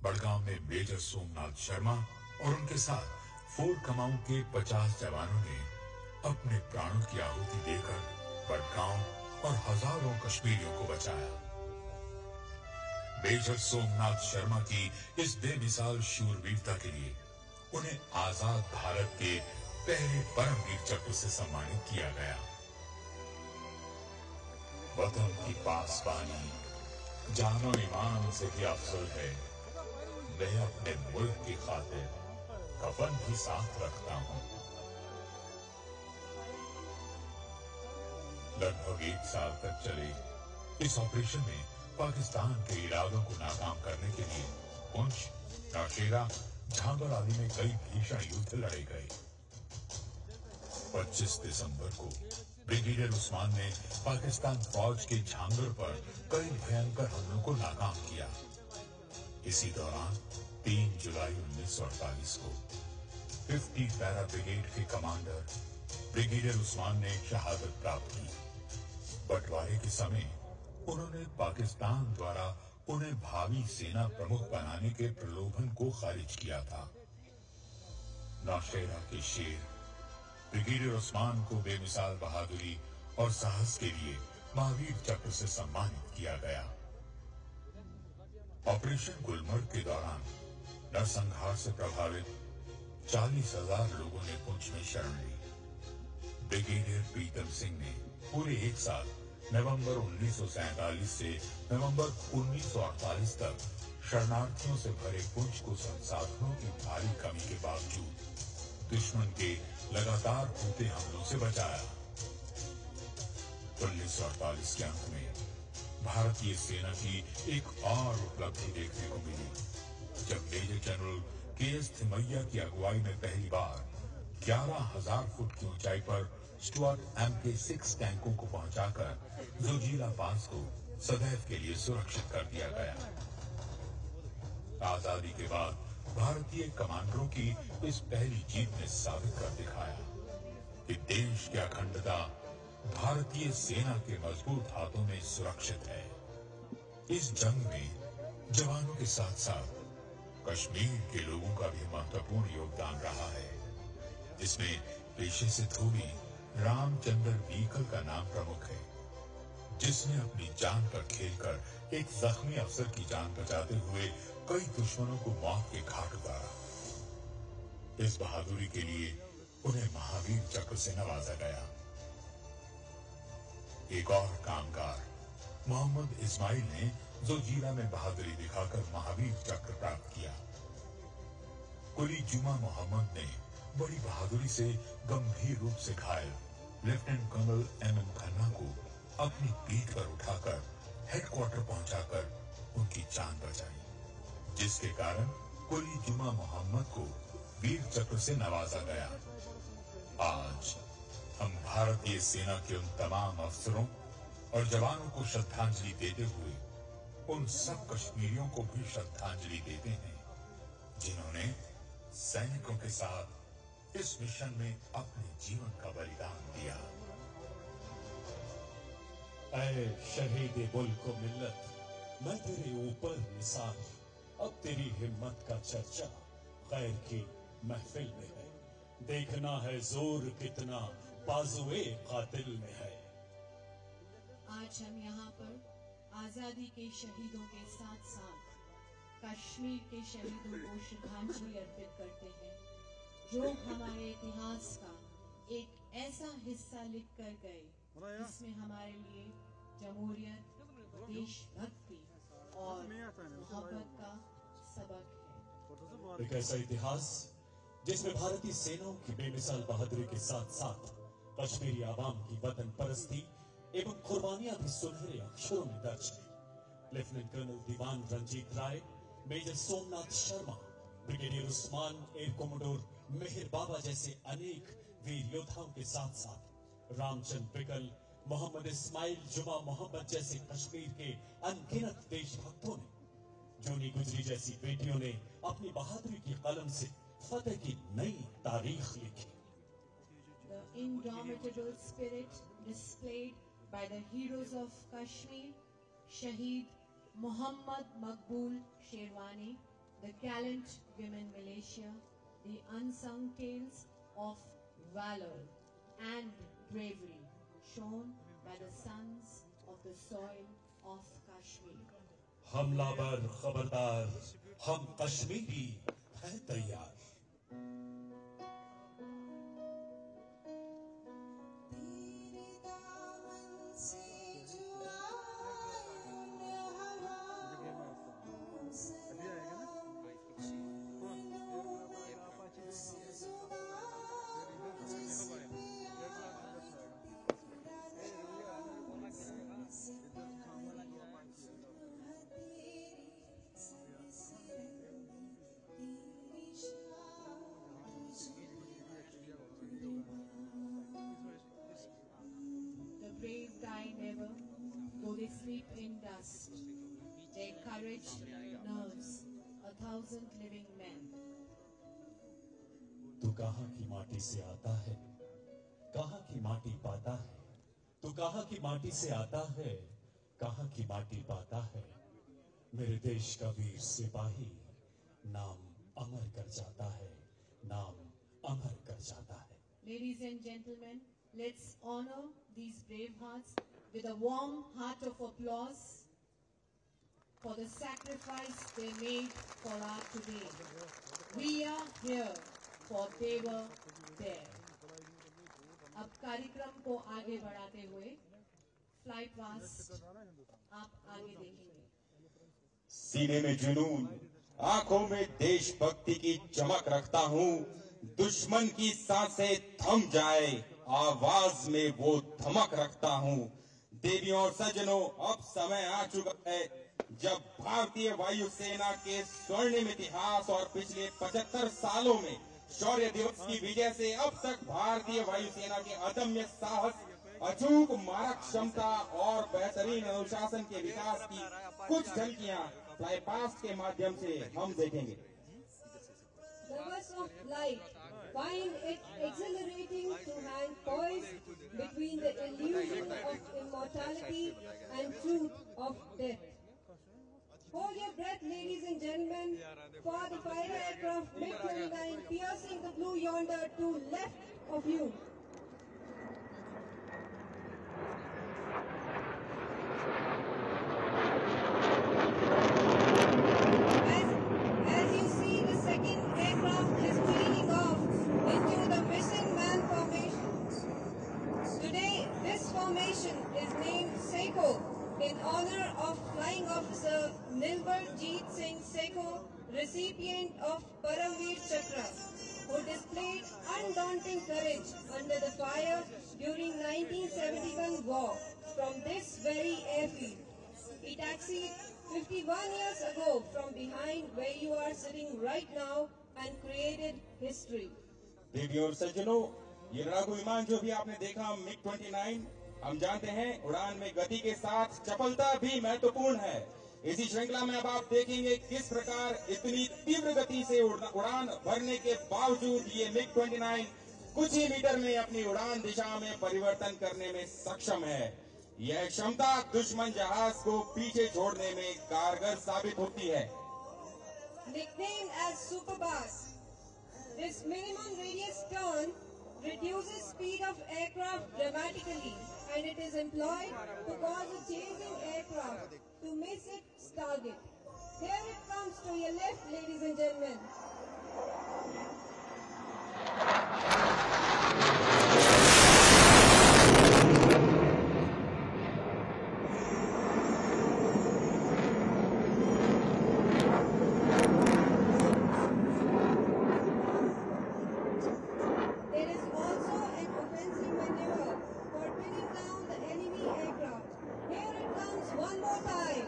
बडगाम में मेजर सोमनाथ शर्मा और उनके साथ फोर्ट कमाऊं के 50 जवानों ने अपने प्राणों की आहुति देकर बड़गांव और हजारों कश्मीरियों को बचाया। मेजर सोमनाथ शर्मा की इस बेमिसाल शूरवीरता के लिए उन्हें आजाद भारत के पहले परमवीर चक्र से सम्मानित किया गया। वतन की पासबानी जानो ईमान से भी अफजल है। मैं अपने मुल्क की खातिर कफन भी साथ रखता हूं। लगभग 1 साल तक चले इस ऑपरेशन में पाकिस्तान के इरादों को नाकाम करने के लिए पुंछ, नौशेरा, झांबर आदि में कई भीषण युद्ध लड़े गए। 25 दिसंबर को ब्रिगेडियर उस्मान ने पाकिस्तान फौज के झांगर पर कई भयंकर हमलों को नाकाम किया। इसी दौरान 3 जुलाई 1948 को 50 पैरा ब्रिगेड के कमांडर ब्रिगेडियर उस्मान ने शहादत प्राप्त की। बंटवारे के समय उन्होंने पाकिस्तान द्वारा उन्हें भावी सेना प्रमुख बनाने के प्रलोभन को खारिज किया था। नौशेरा के शेर ब्रिगेडियर उस्मान को बेमिसाल बहादुरी और साहस के लिए महावीर चक्र से सम्मानित किया गया। ऑपरेशन गुलमर्ग के दौरान नरसंहार से प्रभावित 40,000 लोगों ने पुंछ में शरण ली। ब्रिगेडियर प्रीतम सिंह ने पूरे 1 साल नवंबर 1947 से नवंबर 1948 तक शरणार्थियों से भरे पुंछ को संसाधनों की भारी कमी के बावजूद दुश्मन के लगातार होते हमलों से बचाया। 1948 के अंत में भारतीय सेना की एक और उपलब्धि देखने को मिली, जब मेजर जनरल के.एस. थिमैया की अगुवाई में पहली बार 11,000 फुट की ऊंचाई पर स्टुअर्ट MK6 टैंकों को पहुंचाकर जोजिला पास को सदैव के लिए सुरक्षित कर दिया गया। आजादी के बाद भारतीय कमांडरों की इस पहली जीत ने साबित कर दिखाया कि देश की अखंडता भारतीय सेना के मजबूत हाथों में सुरक्षित है। इस जंग में जवानों के साथ साथ कश्मीर के लोगों का भी महत्वपूर्ण योगदान रहा है, जिसमें पेशे से धोबी रामचंद्र बीकल का नाम प्रमुख है, जिसने अपनी जान पर खेलकर एक जख्मी अफसर की जान बचाते हुए कई दुश्मनों को मौत के घाट उतारा। इस बहादुरी के लिए उन्हें महावीर चक्र से नवाजा गया। एक और कामगार मोहम्मद इस्माइल ने जोजिला में बहादुरी दिखाकर महावीर चक्र प्राप्त किया। कुली जुमा मोहम्मद ने बड़ी बहादुरी से गंभीर रूप से घायल लेफ्टिनेंट कर्नल MM खन्ना को अपनी पीठ पर उठाकर हेडक्वार्टर पहुंचाकर उनकी जान बचाई, जिसके कारण कुली जुमा मोहम्मद को वीर चक्र से नवाजा गया। आज हम भारतीय सेना के उन तमाम अफसरों और जवानों को श्रद्धांजलि देते हुए उन सब कश्मीरियों को भी श्रद्धांजलि देते हैं जिन्होंने सैनिकों के साथ इस मिशन में अपने जीवन का बलिदान दिया। ऐ शहीद मुल्क को मिल्लत, मैं तेरे ऊपर निसार, अब तेरी हिम्मत का चर्चा गैर की महफिल में है। देखना है जोर कितना बाजुए कातिल में है। आज हम यहाँ पर आजादी के शहीदों के साथ साथ कश्मीर के शहीदों को श्रद्धांजलि अर्पित करते हैं, जो हमारे इतिहास का एक ऐसा हिस्सा लिख कर गए जिसमें हमारे लिए जमहूरियत, देशभक्ति और मोहब्बत का सबक है। एक ऐसा इतिहास जिसमें भारतीय सेनाओं की बेमिसाल बहादुरी के साथ साथ कश्मीरी आवाम की वतन परस्ती एवं कुर्बानियां भी सुनहरे अक्षरों में दर्ज है। Lieutenant colonel Dewan Ranjit Rai, major Somnath Sharma, brigadier Usman, air commodore Meher Baba जैसे अनेक वीर योद्धाओं के साथ साथ रामचंद्र बिकल, मोहम्मद इस्माइल, जुमा मोहम्मद जैसे कश्मीर के अनगिनत देशभक्तों ने, जूनी गुजरी जैसी बेटियों ने अपनी बहादुरी की कलम से फतेह की नई तारीख लिखी। The indomitable spirit displayed by the heroes of Kashmir, Shaheed Muhammad Maqbool Sherwani, the gallant women militia, the unsung tales of valor and bravery shown by the sons of the soil of Kashmir. हमलावर खबरदार, हम कश्मीरी हैं तैयार। The brave die never, though they sleep in dust. Their courage nerves 1,000 living men. तू कहाँ की माटी से आता है, कहाँ की माटी पाता है। तू कहाँ की माटी से आता है, कहाँ की माटी पाता है। मेरे देश का वीर सिपाही नाम अमर कर जाता है, नाम अमर कर जाता है। Ladies and gentlemen, let's honor these brave hearts with a warm heart of applause for the sacrifice they made for our today. We are here for they were there. अब कार्यक्रम को आगे बढ़ाते हुए फ्लाई पास्ट आप आगे देखेंगे। सीने में जुनून, आंखों में देशभक्ति की चमक रखता हूँ। दुश्मन की सांसें थम जाए, आवाज में वो धमक रखता हूँ। देवियों और सज्जनों, अब समय आ चुका है जब भारतीय वायुसेना के स्वर्णिम इतिहास और पिछले 75 सालों में शौर्य दिवस की विजय से अब तक भारतीय वायुसेना के अदम्य साहस, अचूक मारक क्षमता और बेहतरीन अनुशासन के विकास की कुछ झलकियां फ्लाई पास्ट के माध्यम से हम देखेंगे। Lovers of light find it exhilarating to hang poised between the illusion of immortality and truth of death. Hold your breath, ladies and gentlemen, for the fighter aircraft MiG-29 piercing the blue yonder to left of you. As you see, the second aircraft is taking off into the missing man formation. Today, this formation is named SECO in honor of Flying Officer Nilbarjeet Singh Sekho, recipient of Paramveer Chakra, who displayed undaunting courage under the fire during 1971 war from this very airfield. He taxied 51 years ago from behind where you are sitting right now and created history. देवियों और सज्जनों, ये लड़ाकू विमान जो भी आपने देखा MiG-29, हम जानते हैं उड़ान में गति के साथ चपलता भी महत्वपूर्ण है। इसी श्रृंखला में अब आप देखेंगे किस प्रकार इतनी तीव्र गति से उड़ान भरने के बावजूद ये MiG-29 कुछ ही मीटर में अपनी उड़ान दिशा में परिवर्तन करने में सक्षम है। यह क्षमता दुश्मन जहाज को पीछे छोड़ने में कारगर साबित होती है। Nicknamed as Superbass, this minimum radius turn reduces speed of aircraft dramatically, and it is employed to cause a chasing aircraft to miss its target. Here it comes to your left, ladies and gentlemen. There is also an offensive maneuver for pinning down the enemy aircraft. Here it comes one more time.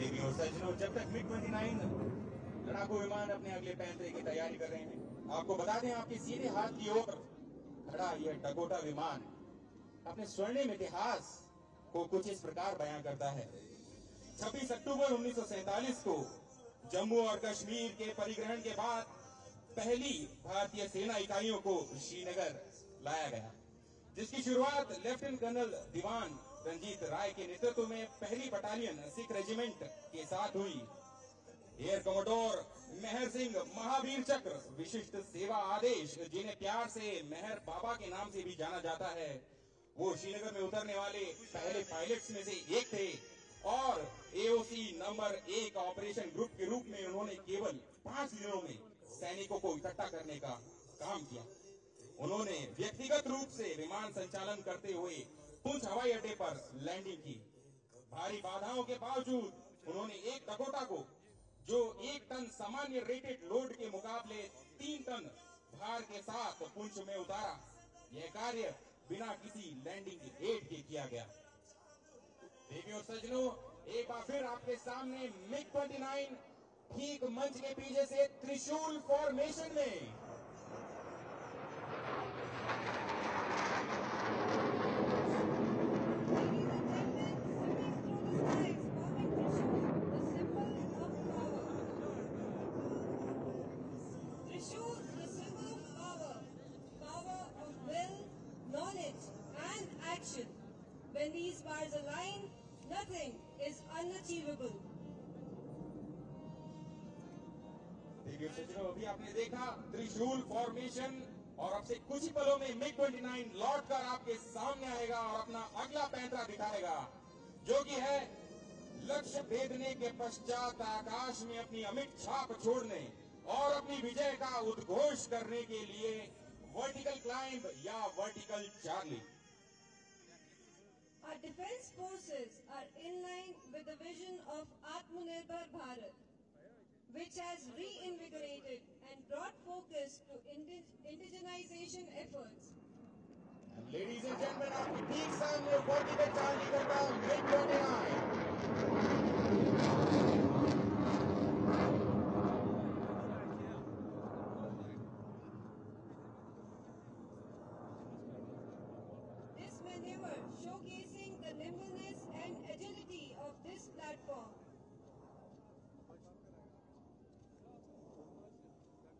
देवियों और सज्जनों, जब तक MiG-29 लड़ाकू विमान अपने अगले पैंतरे की तैयारी कर रहे हैं, आपको बता दें आपके सीधे हाथ की ओर खड़ा यह डकोटा विमान अपने स्वर्णिम इतिहास को कुछ इस प्रकार बयां करता है। 26 अक्टूबर 1947 को जम्मू और कश्मीर के परिग्रहण के बाद पहली भारतीय सेना इकाइयों को श्रीनगर लाया गया, जिसकी शुरुआत लेफ्टिनेंट कर्नल दीवान रंजीत राय के नेतृत्व में पहली बटालियन सिख रेजिमेंट के साथ हुई। एयर कमोडोर मेहर सिंह महावीर चक्र विशिष्ट सेवा आदेश, जिन्हें प्यार से मेहर बाबा के नाम से भी जाना जाता है, वो श्रीनगर में उतरने वाले पहले पायलट्स में से एक थे और एओसी नंबर 1 ऑपरेशन ग्रुप के रूप में उन्होंने केवल 5 दिनों में सैनिकों को इकट्ठा करने का काम किया। उन्होंने व्यक्तिगत रूप से विमान संचालन करते हुए पुंछ हवाई अड्डे पर लैंडिंग की। भारी बाधाओं के बावजूद उन्होंने एक डकोटा को, जो 1 टन सामान्य रेटेड लोड के मुकाबले 3 टन भार के साथ पुंछ में उतारा। यह कार्य बिना किसी लैंडिंग एड के किया गया। देवियों और सज्जनों, एक बार फिर आपके सामने MiG-29 ठीक मंच के पीछे से त्रिशूल फॉर्मेशन में। When these bars align, nothing is unachievable. देखिए सज्जनों, अभी आपने देखा त्रिशूल फॉर्मेशन और अब से कुछ ही पलों में MiG-29 लौटकर आपके सामने आएगा और अपना अगला पैंतरा दिखाएगा, जो कि है लक्ष्य भेदने के पश्चात आकाश में अपनी अमिट छाप छोड़ने और अपनी विजय का उद्घोष करने के लिए वर्टिकल क्लाइंब या vertical Charlie. Our defense forces are in line with the vision of Atmanirbhar Bharat, which has reinvigorated and brought focus to indigenization efforts. And ladies and gentlemen, आपके ठीक सामने वर्टिकल चार्ली करता MiG-29। Showcasing the nimbleness and agility of this platform.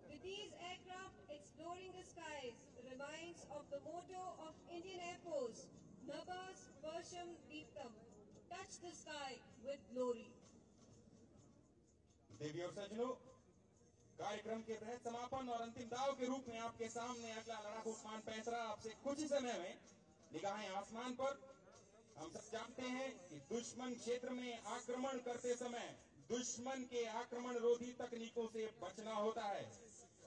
With these aircraft exploring the skies reminds of the motto of Indian Air Force, Nabas Varsham Deeptam, touch the sky with glory. देवी और सज्जनों, कार्यक्रम के तहत समापन और अंतिम दाव के रूप में आपके सामने अगला लड़ाकू विमान पैंतरा आपसे कुछ ही समय में निगाहें आसमान पर। हम सब जानते हैं कि दुश्मन क्षेत्र में आक्रमण करते समय दुश्मन के आक्रमण रोधी तकनीकों से बचना होता है।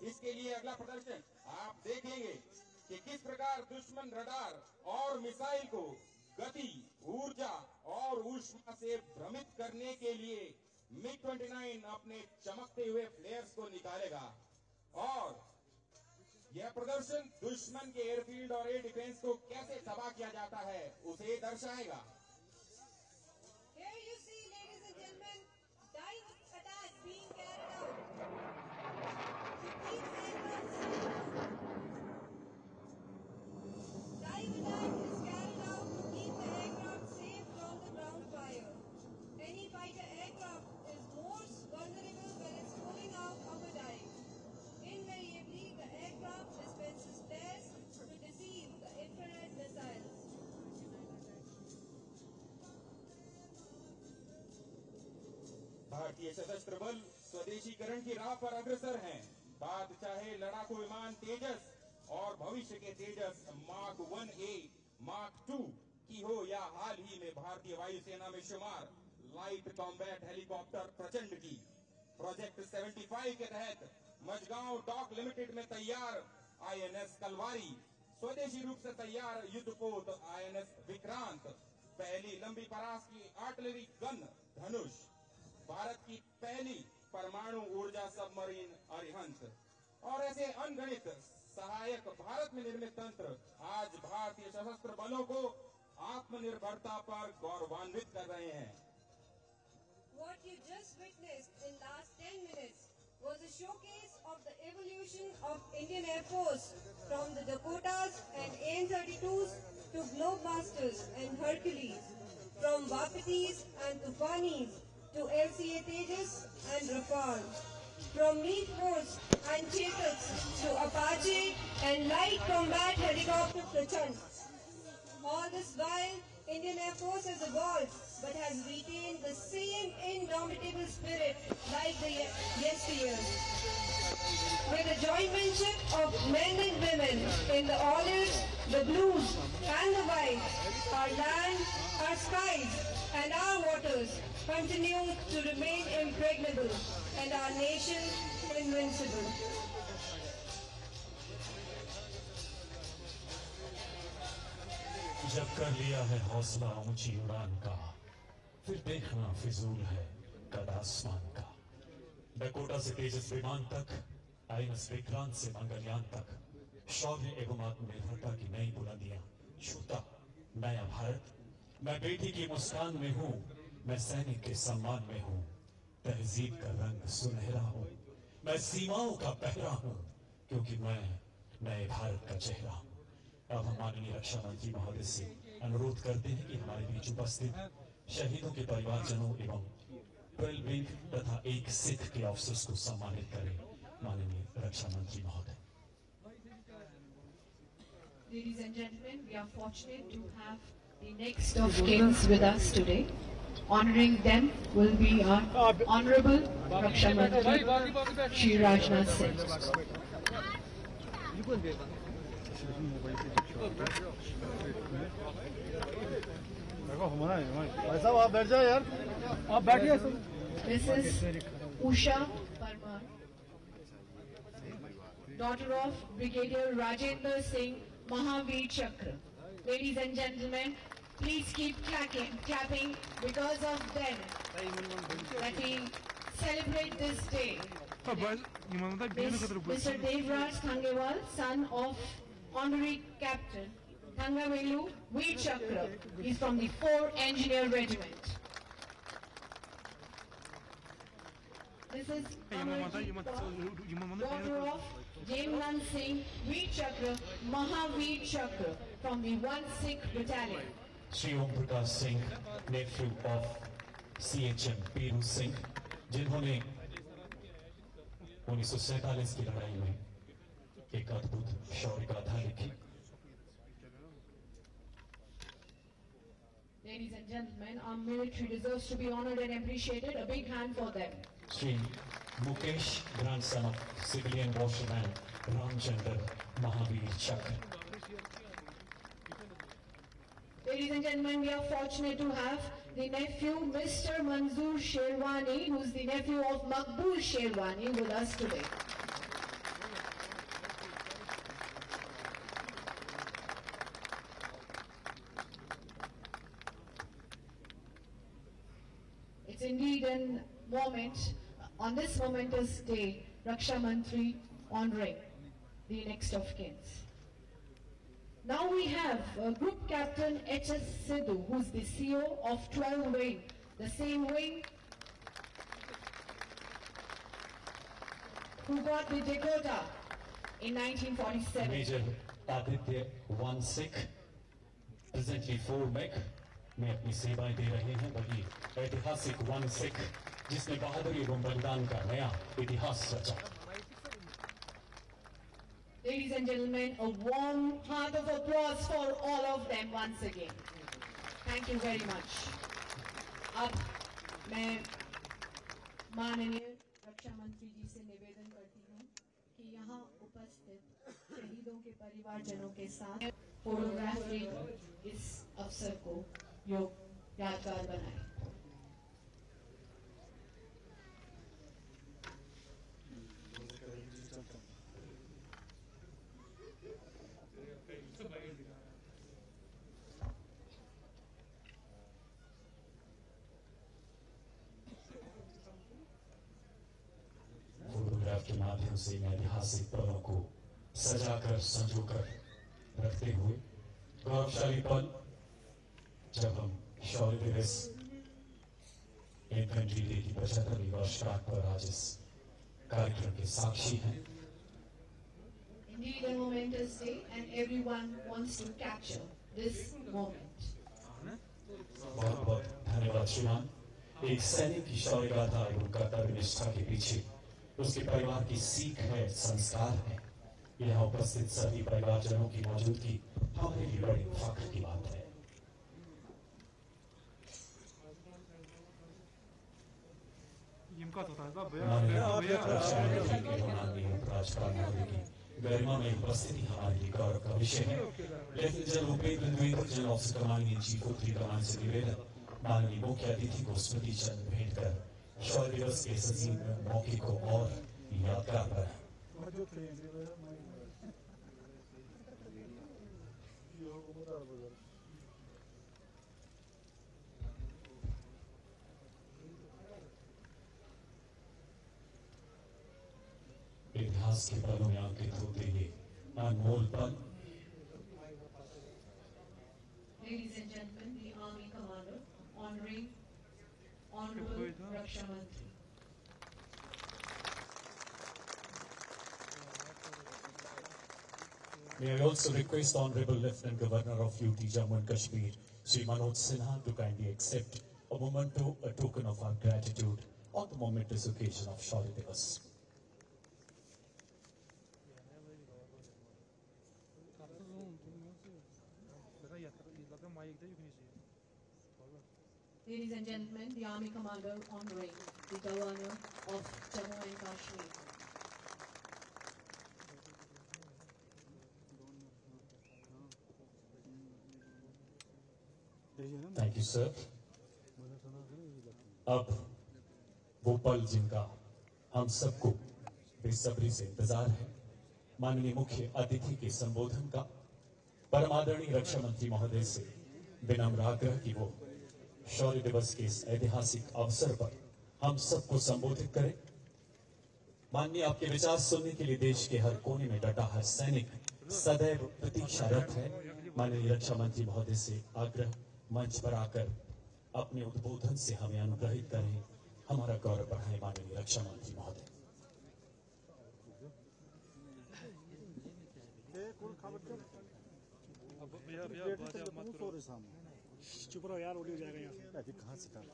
इसके लिए अगला प्रदर्शन आप देखेंगे कि किस प्रकार दुश्मन रडार और मिसाइल को गति, ऊर्जा और ऊष्मा से भ्रमित करने के लिए MiG-29 अपने चमकते हुए फ्लेयर्स को निकालेगा और यह प्रदर्शन दुश्मन के एयरफील्ड और एयर डिफेंस को कैसे तबाह किया जाता है उसे दर्शाएगा। Here you see, ladies and gentlemen, dive attack being carried out. Dive attack is carried out to keep the aircraft safe from the ground fire. Any fighter aircraft is most vulnerable when it's pulling out of a dive. Invariably, the aircraft dispenses flares to deceive the infrared missiles. भारतीय सशस्त्र बल स्वदेशीकरण की राह पर अग्रसर हैं। बात चाहे लड़ाकू विमान तेजस और भविष्य के तेजस मार्क 1A, मार्क 2 की हो या हाल ही में भारतीय वायुसेना में शुमार लाइट कॉम्बैट हेलीकॉप्टर प्रचंड की। प्रोजेक्ट 75 के तहत मझगांव डॉक लिमिटेड में तैयार INS कलवारी, स्वदेशी रूप से तैयार युद्धपोत INS विक्रांत, पहली लंबी परास की आर्टिलरी गन धनुष, भारत की पहली परमाणु ऊर्जा सबमरीन अरिहंत और ऐसे अनगणित सहायक भारत में निर्मित तंत्र आज भारतीय सशस्त्र बलों को आत्मनिर्भरता पर गौरवान्वित कर रहे हैं। What you just witnessed in last 10 minutes was a showcase of the evolution of Indian Air Force from the Dakotas and AN-32s to Globemasters and Hercules, from Wapatis and Tufanis to LCA Tejas and Rafale. from meat force and Chekats to Apache and light combat helicopter platoon. All this while, Indian Air Force has evolved but has retained the same indomitable spirit like the yesteryears. With the joint venture of men and women in the olives, the blues and the whites, our land, our skies and our waters continue to remain impregnable and our nation invincible. जब कर लिया है हौसला ऊंची उड़ान का, फिर देखना फिजूल है कद आसमान का। डकोटा से तेजस विमान तक, आईएनएस विक्रांत से मंगलयान तक, शौर्य एवं आत्मनिर्भरता की नई बुलंदियां छूता नया भारत। मैं बेटी की मुस्कान में हूँ, मैं सैनिक के सम्मान में हूँ, तहजीब का रंग सुनहरा हूँ, मैं सीमाओं का पहरा हूँ, क्योंकि मैं नए भारत का चेहरा हूँ। अब हम माननीय रक्षा मंत्री महोदय से अनुरोध करते हैं कि हमारे बीच उपस्थित शहीदों के परिवारजनों एवं 12 विंग तथा एक सिख के ऑफिसर्स को सम्मानित करें। माननीय रक्षा मंत्री महोदय। Ladies and gentlemen, we are fortunate to have the next of kings with us today. Honoring them will be our Honorable Raksha Mantri Shri Rajnath Singh. भाई साहब आप बैठ जाओ यार, आप बैठिए। This is Usha Parmar, daughter of Brigadier Rajendra Singh Mahavir Chakra. Ladies and gentlemen, please keep clapping because of them that we celebrate this day. Mr. Devraj Thangewal, son of Honorary Captain Thangavelu Veer Chakra. He's from the 4 Engineer Regiment. This is daughter of Jaimlan Singh Veer Chakra, Mahavir Chakra from the 1 Sikh Battalion. Shri Om Prakash Singh, nephew of CHM पीरू सिंह, जिन्होंने 1947 की लड़ाई में एक अद्भुत शौर्य गाथा लिखी। Ladies and gentlemen, our military deserves to be honored and appreciated. A big hand for them. Shri Mukesh, grandson of civilian washerman Ramchandra Mahavir Chakra. Ladies and gentlemen, we are fortunate to have the nephew, Mr. Manzoor Sherwani, who is the nephew of Maqbool Sherwani, with us today. It's indeed a moment, on this momentous day, Raksha Mantri honoring the next of kins. Now we have Group Captain H.S. Sidhu, who's the CEO of 12 Wing, the same wing who got the Dakota in 1947. Major Aditya 1 Sikh, presently 4 Mech, में अपनी सेवाएं दे रहे हैं। वही ऐतिहासिक 1 Sikh, जिसने बहादुरी एवं बलिदान का नया इतिहास रचा। Ladies and gentlemen, a warm heart of applause for all of them once again. Thank you very much. अब मैं माननीय रक्षा मंत्री जी से निवेदन करती हूँ कि यहाँ उपस्थित शहीदों के परिवारजनों के साथ फोटोग्राफी इस अवसर को यादगार बनाए। फोटोग्राफ के माध्यम से ऐतिहासिक पलों को सजाकर संजोकर रखते हुए गौरवशाली पल जब हम शौर्य दिवस इन्फेंट्री डे की 75वीं वर्षगांठ पर आज इस कार्यक्रम के साक्षी हैं। Indeed a momentous day and everyone wants to capture this moment. बहुत बहुत धन्यवाद श्रीमान। एक सैनिक की शौर्य गाथा एवं कर्तव्य निष्ठा के पीछे उसके परिवार की सीख है, संस्कार है। यहाँ उपस्थित सभी परिवारजनों की मौजूदगी हमारे लिए बड़ी फख्र की बात है। गरिमा में उपस्थिति हमारे लिए गौरव का विषय है। Lieutenant general Upendra Dwivedi, general officer commanding in chief उत्तरी कमान से निवेदन, माननीय मुख्य अतिथि को स्मृति चिन्ह भेंट कर शौर्य दिवस के इस अजीम मौके को और यादगार बनाएं। इतिहास के पलों में अंकित होते ये अनमोल पल। Ladies and gentlemen, the Army Commander honoring Honorable Raksha Mantri. May I also request Honorable Lieutenant Governor of UT Jammu and Kashmir, Sri Manoj Sinha, to kindly accept a memento, a token of our gratitude on the momentous occasion of Shaurya Divas. Ladies and gentlemen, the Army Commander honoring the Governor of Jammu and Kashmir. Thank you, sir. अब वो पल जिनका हम सबको बेसब्री से इंतजार है, माननीय मुख्य अतिथि के संबोधन का, परमादरणीय रक्षा मंत्री महोदय से विनम्र आग्रह कि वो शौर्य दिवस के इस ऐतिहासिक अवसर पर हम सबको संबोधित करें। माननीय, आपके विचार सुनने के लिए देश के हर कोने में डटा हर सैनिक सदैव प्रतीक्षारत है। माननीय रक्षा मंत्री महोदय से आग्रह, मंच पर आकर अपने उद्बोधन से हमें अनुग्रहित करें, हमारा गौरव बढ़ाएं। माननीय रक्षा मंत्री महोदय। चुप रहो यार, उड़ जाएगा यहाँ से। अभी कहाँ से डाल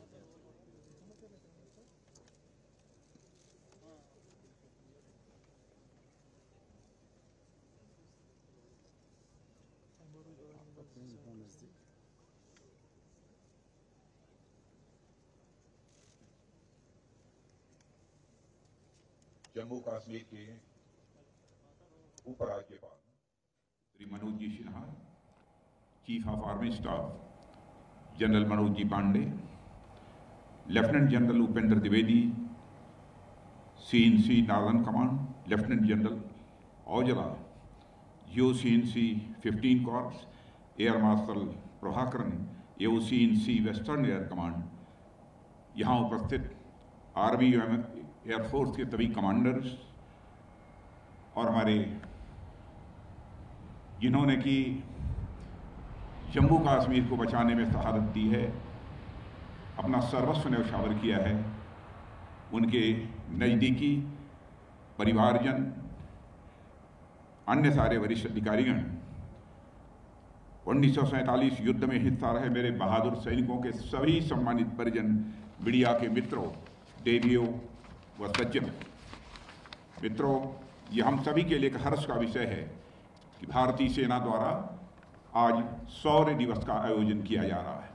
जम्मू कश्मीर के उपराज्यपाल Shri Manoj ji Sinha, chief of army staff general Manoj ji Pande, lieutenant general Upendra Dwivedi, CNC northern command, lieutenant general Aujla, CNC 15 corps, air marshal Prabhakaran, CNC western air command, यहाँ उपस्थित आर्मी एयरफोर्स के सभी कमांडर्स और हमारे जिन्होंने कि जम्मू कश्मीर को बचाने में शहादत दी है, अपना सर्वस्व न्यौछावर किया है, उनके नज़दीकी परिवारजन, अन्य सारे वरिष्ठ अधिकारीगण, 1947 युद्ध में हिस्सा रहे मेरे बहादुर सैनिकों के सभी सम्मानित परिजन, मीडिया के मित्रों, देवियों व सज्जनों। मित्रों, ये हम सभी के लिए एक हर्ष का विषय है कि भारतीय सेना द्वारा आज शौर्य दिवस का आयोजन किया जा रहा है।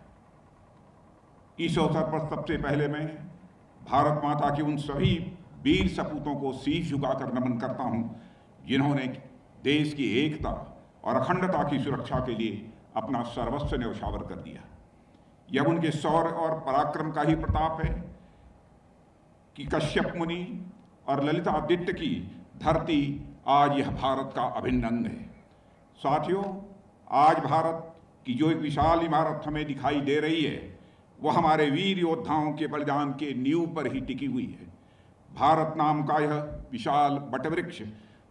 इस अवसर पर सबसे पहले मैं भारत माता के उन सभी वीर सपूतों को शीश झुकाकर नमन करता हूं, जिन्होंने देश की एकता और अखंडता की सुरक्षा के लिए अपना सर्वस्व न्यौछावर कर दिया। यह उनके शौर्य और पराक्रम का ही प्रताप है कि कश्यप मुनि और ललितादित्य की धरती आज यह भारत का अभिन्न अंग है। साथियों, आज भारत की जो एक विशाल इमारत हमें दिखाई दे रही है, वह हमारे वीर योद्धाओं के बलिदान के नींव पर ही टिकी हुई है। भारत नाम का यह विशाल वटवृक्ष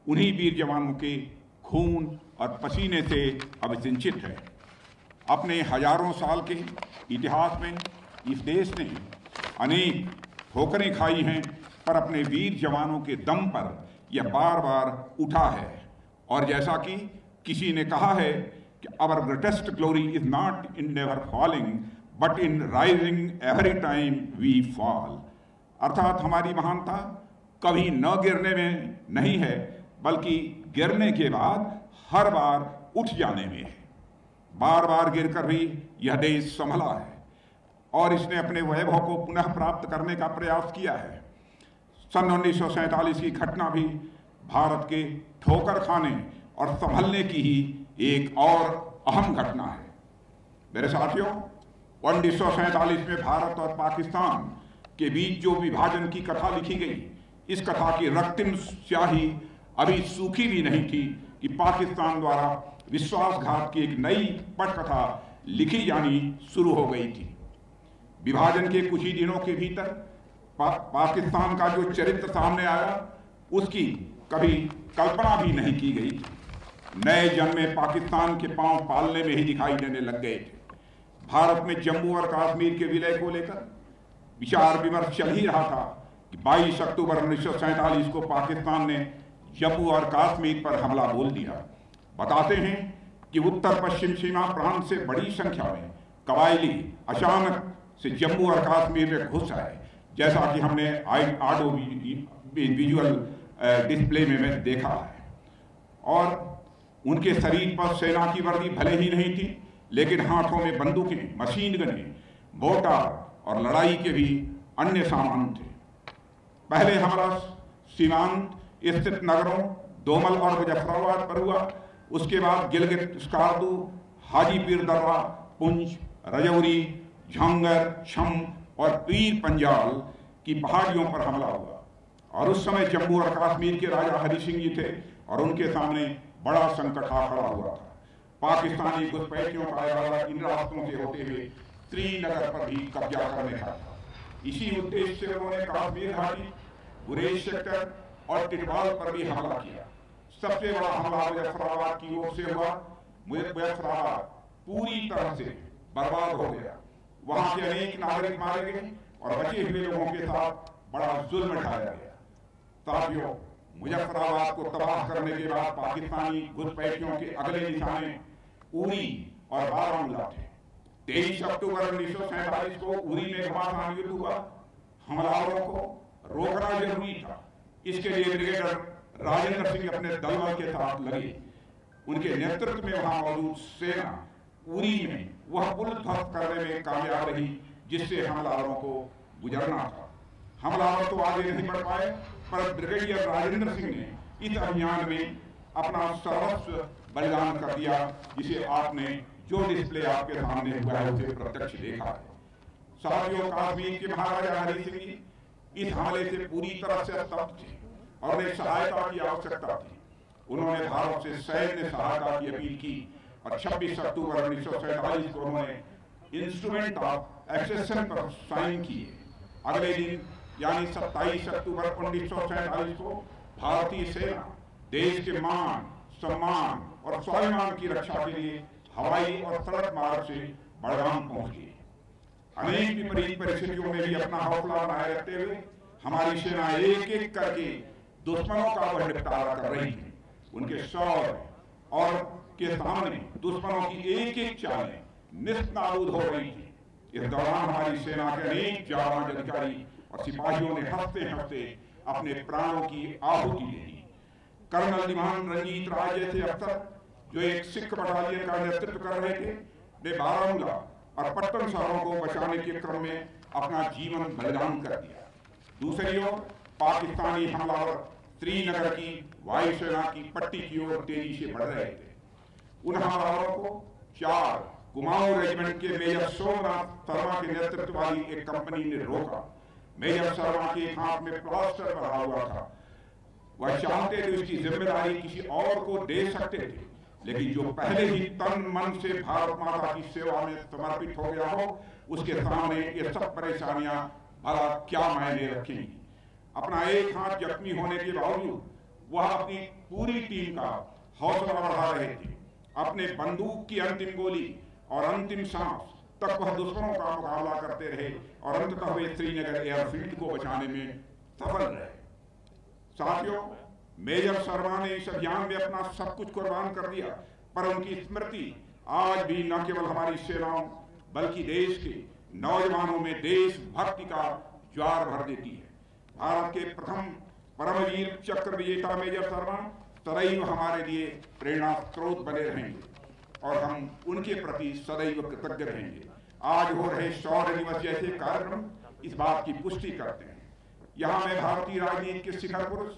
उन्हीं वीर जवानों के खून और पसीने से अभिसिंचित है। अपने हजारों साल के इतिहास में इस देश ने अनेक ठोकरें खाई हैं, पर अपने वीर जवानों के दम पर यह बार बार उठा है। और जैसा कि किसी ने कहा है कि our greatest glory is not in never falling but in rising every time we fall. अर्थात हमारी महानता कभी न गिरने में नहीं है, बल्कि गिरने के बाद हर बार उठ जाने में है। बार बार गिरकर भी यह देश संभला है और इसने अपने वैभव को पुनः प्राप्त करने का प्रयास किया है। सन 1947 की घटना भी भारत के ठोकर खाने और संभलने की ही एक और अहम घटना है। मेरे साथियों, 1947 में भारत और पाकिस्तान के बीच जो विभाजन की कथा लिखी गई, इस कथा की रक्तिम स्याही अभी सूखी भी नहीं थी कि पाकिस्तान द्वारा विश्वासघात की एक नई पटकथा लिखी जानी शुरू हो गई थी। विभाजन के कुछ ही दिनों के भीतर पाकिस्तान का जो चरित्र सामने आया, उसकी कभी कल्पना भी नहीं की गई थी। नए जन्मे पाकिस्तान के पांव पालने में ही दिखाई देने लग गए थे। भारत में जम्मू और कश्मीर के विलय को लेकर विचार विमर्श चल ही रहा था कि 22 अक्टूबर 1947 को पाकिस्तान ने जम्मू और कश्मीर पर हमला बोल दिया। बताते हैं कि उत्तर पश्चिम सीमा प्रांत से बड़ी संख्या में कबायली अचानक से जम्मू और कश्मीर में घुस आए, जैसा कि हमने ऑडियो विजुअल डिस्प्ले में देखा है। और उनके शरीर पर सेना की वर्दी भले ही नहीं थी, लेकिन हाथों में बंदूकें, मशीन गनें, मोर्टार और लड़ाई के भी अन्य सामान थे। पहले हमला सीमांत स्थित नगरों दोमल और मुजफ्फराबाद पर हुआ। उसके बाद गिलगित, स्कार्दू, हाजीपीर दर्रा, पुंछ, रजौरी, झांगर, छम और पीर पंजाल की पहाड़ियों पर हमला हुआ। और उस समय जम्मू और कश्मीर के राजा हरि सिंह जी थे और उनके सामने बड़ा संकट आ खड़ा हुआ था। पाकिस्तानी घुसपैठियों का इरादा इन रास्तों से होते हुए श्रीनगर पर भी कब्जा करने का था। इसी उद्देश्य से उन्होंने कश्मीर घाटी, गुरेज सेक्टर और टिटवाल पर भी हमला किया। सबसे बड़ा हमला मुजफ्फराबाद की ओर से हुआ। मुजफ्फराबाद पूरी तरह से बर्बाद हो गया। वहां के अनेक नागरिक मारे गए और बचे हुए लोगों के साथ बड़ा जुल्म ढाया गया। साथियों, मुजफ्फराबाद को तबाह करने के बाद पाकिस्तानी घुसपैठियों के अगले निशाने उरी और बारामूला थे। 23 अक्टूबर 1947 को उरी में घमासान युद्ध हुआ। हमलावरों को रोकना जरूरी था। इसके लिए ब्रिगेडियर राजेंद्र सिंह अपने दलबल के साथ लगे। उनके नेतृत्व में वहां मौजूद सेना उरी में वह पुल ध्वस्त करने में कामयाब रही जिससे हमलावरों को गुजरना था। हमलावर तो आगे नहीं बढ़ पाए, पर ब्रिगेडियर राजेंद्र सिंह ने इस अभियान में अपना सर्वस्व बलिदान कर दिया, जिसे आपने जो डिस्प्ले आपके सामने हुआ है उसे प्रत्यक्ष देखा है। साथियों, कश्मीर के महाराजा हरि सिंह जी इस हमले से पूरी तरह से स्तब्ध थे और उन्हें सहायता की आवश्यकता थी। उन्होंने भारत से सैन्य सहायता की अपील की और 26 अक्टूबर 1947 को उन्होंने इंस्ट्रूमेंट ऑफ एक्सेशन पर साइन किए। अगले दिन यानी 27 अक्टूबर 1947 को भारतीय सेना देश के मान, सम्मान और स्वाभिमान की रक्षा के लिए हवाई और सड़क मार्ग से बड़गाम पहुंच गई। अनेक विपरीत परिस्थितियों में भी अपना हौसला बनाए रखते हुए हमारी सेना एक एक करके दुश्मनों का वह निपटारा कर रही थी। उनके शौर्य और के सामने दुश्मनों की एक एक चालें निस्नाबूद हो रही थी। इस दौरान हमारी सेना के अनेक जाबाज अधिकारी और सिपाहियों ने हंसते हंसते अपने प्राणों की आहुति दे दी। कर्नल दीवान रंजीत राय जैसे अफसर, जो एक सिख बटालियन का नेतृत्व कर रहे थे, ने बारामूला और पट्टन शहरों को बचाने के क्रम में अपना जीवन बलिदान कर दिया। दूसरी ओर पाकिस्तानी हमलावर श्रीनगर की वायुसेना की पट्टी की ओर तेजी से बढ़ रहे थे। उन हमलावरों को 4 कुमाऊं रेजिमेंट के मेजर सोमनाथ शर्मा के नेतृत्व वाली एक कंपनी ने रोका। मेजर शर्मा के हाथ में प्लास्टर बना हुआ था। वह चाहते थे उसकी जिम्मेदारी किसी और को दे सकते थे, लेकिन जो पहले ही तन मन से भारत माता की सेवा में समर्पित हो गया हो, उसके सामने ये सब परेशानियां भला क्या मायने रखेंगी। अपना एक हाथ जख्मी होने के बावजूद वह अपनी पूरी टीम का हौसला बढ़ा रहे थे। अपने बंदूक की अंतिम गोली और अंतिम सांस तक वह दुश्मनों का मुकाबला करते रहे और अंततः वे श्रीनगर एयरफील्ड को बचाने में सफल रहे। साथियों, मेजर शर्मा ने इस अभियान में अपना सब कुछ कुर्बान कर दिया, पर उनकी स्मृति आज भी न केवल हमारी सेनाओं बल्कि देश के नौजवानों में देशभक्ति का ज्वार भर देती है। भारत के प्रथम परमवीर चक्र विजेता मेजर शर्मा सदैव हमारे लिए प्रेरणा स्रोत बने रहेंगे और हम उनके प्रति सदैव कृतज्ञ रहेंगे। आज हो रहे शौर्य दिवस जैसे कार्यक्रम इस बात की पुष्टि करते हैं। यहाँ मैं भारतीय राजनीति के शिखर पुरुष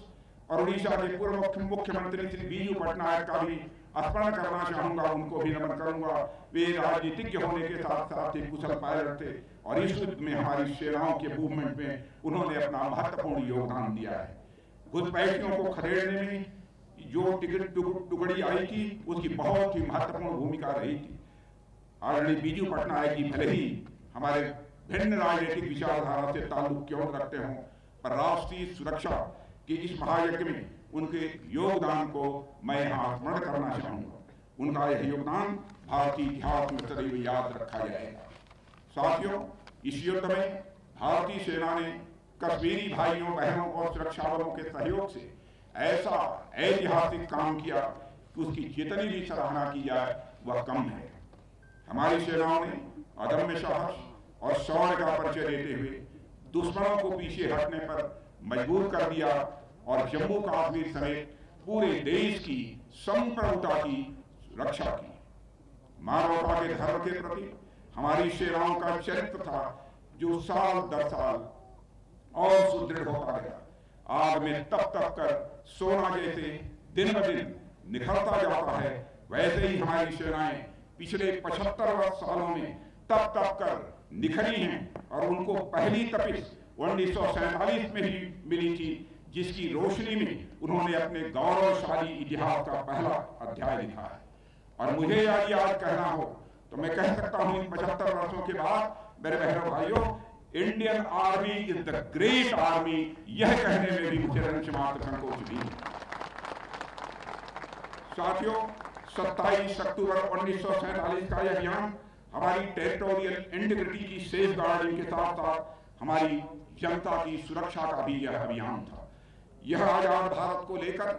और उड़ीसा के पूर्व मुख्यमंत्री श्री बीजू पटनायक का भी स्मरण करना चाहूंगा, उनको भी नमन करूंगा। वे राजनीतिज्ञ होने के साथ साथ एक कुशल पायलट थे और इस युद्ध में हमारी सेनाओं के मूवमेंट में उन्होंने अपना महत्वपूर्ण योगदान दिया है। घुसपैठियों को खदेड़ने में जो टिकट टुकड़ी आई थी उसकी बहुत ही महत्वपूर्ण भूमिका रही थी। आदरणीय बीजू पटनायक जी भले ही हमारे भिन्न राजनीतिक विचारधारा से ताल्लुक क्यों रखते हों, पर राष्ट्रीय सुरक्षा के इस महायज्ञ में उनके योगदान को मैं यहाँ स्मरण करना चाहूंगा। उनका यह योगदान भारतीय इतिहास में सदैव याद रखा जाएगा। साथियों, इस युद्ध में भारतीय सेना ने कश्मीरी भाइयों बहनों और सुरक्षा बलों के सहयोग से ऐसा ऐतिहासिक काम किया कि उसकी जितनी भी सराहना की जाए वह कम है। हमारी सेनाओं ने अदम्य साहस और शौर्य का परिचय देते हुए दुश्मनों को पीछे हटने पर मजबूर कर दिया और जम्मू कश्मीर समेत पूरे देश की संप्रभुता की रक्षा की। मानवता के धर्म के प्रति हमारी सेनाओं का चरित्र था जो साल दर साल और सुदृढ़ होता गया। आग में तप कर सोना जैसे दिन ब दिन निखरता जाता है, वैसे ही हमारी सेनाएं पिछले 75 सालों में तप कर निखरी हैं और उनको पहली तपिश 1947 में ही मिली थी, जिसकी रोशनी में उन्होंने अपने गौरवशाली इतिहास का पहला अध्याय लिखा है। और मुझे याद कहना हो तो मैं कह सकता हूं इन 75 वर्षों के बाद, मेरे बहनों भाइयों, Indian army is the great army, यह कहने में भी मुझे रंच मात्र संकोच नहीं है। साथियों, 27 अक्टूबर 1947 का यह अभियान हमारी टेरिटोरियल इंटीग्रिटी की सेफ गार्डिंग के साथ साथ हमारी जनता की सुरक्षा का भी यह अभियान था। यह आजाद भारत को लेकर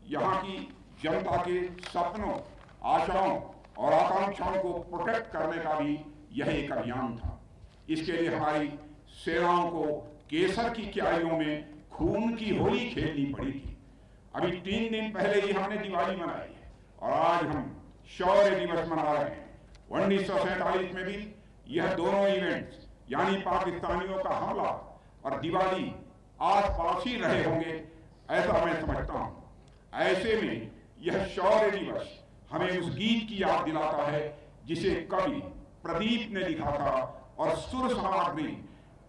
यहाँ की जनता के सपनों, आशाओं और आकांक्षाओं को प्रोटेक्ट करने का भी यह एक अभियान था। इसके लिए हमारी सेनाओं को केसर की क्यारियों में खून की होली खेलनी पड़ी थी। अभी 3 दिन पहले ही हमने दिवाली मनाई है और आज हम शौर्य दिवस मना रहे हैं। 1947 में भी यह दोनों इवेंट्स यानी पाकिस्तानियों का हमला और दिवाली आस पास ही रहे होंगे, ऐसा मैं समझता हूं। ऐसे में यह शौर्य दिवस हमें उस गीत की याद दिलाता है जिसे कवि प्रदीप ने लिखा था और सुर सामग्री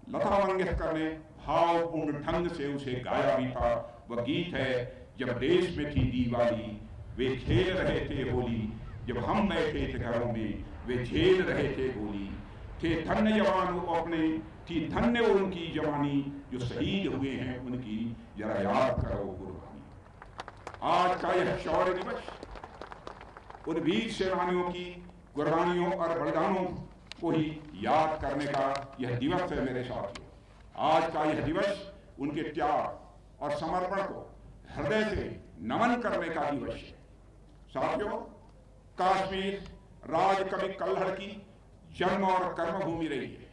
लता मंगेशकर ने भावपूर्ण ढंग से उसे गाया भी था। वह गीत है, जब देश में थी दिवाली वे खेल रहे थे होली, जब हम बैठे थे घरों में वे झेल रहे थे गोली, थे धन्य जवान अपने, थी धन्य उनकी जवानी, जो शहीद हुए हैं उनकी जरा याद करो कुर्बानी। आज का यह शौर्य दिवस उन वीर सेनानियों की कुर्बानियों और बलिदानों को ही याद करने का यह दिवस है मेरे साथियों। आज का यह दिवस उनके त्याग और समर्पण को हृदय से नमन करने का दिवस है। साथियों, कश्मीर राज कवि कल्हड़ की जन्म और कर्मभूमि रही है।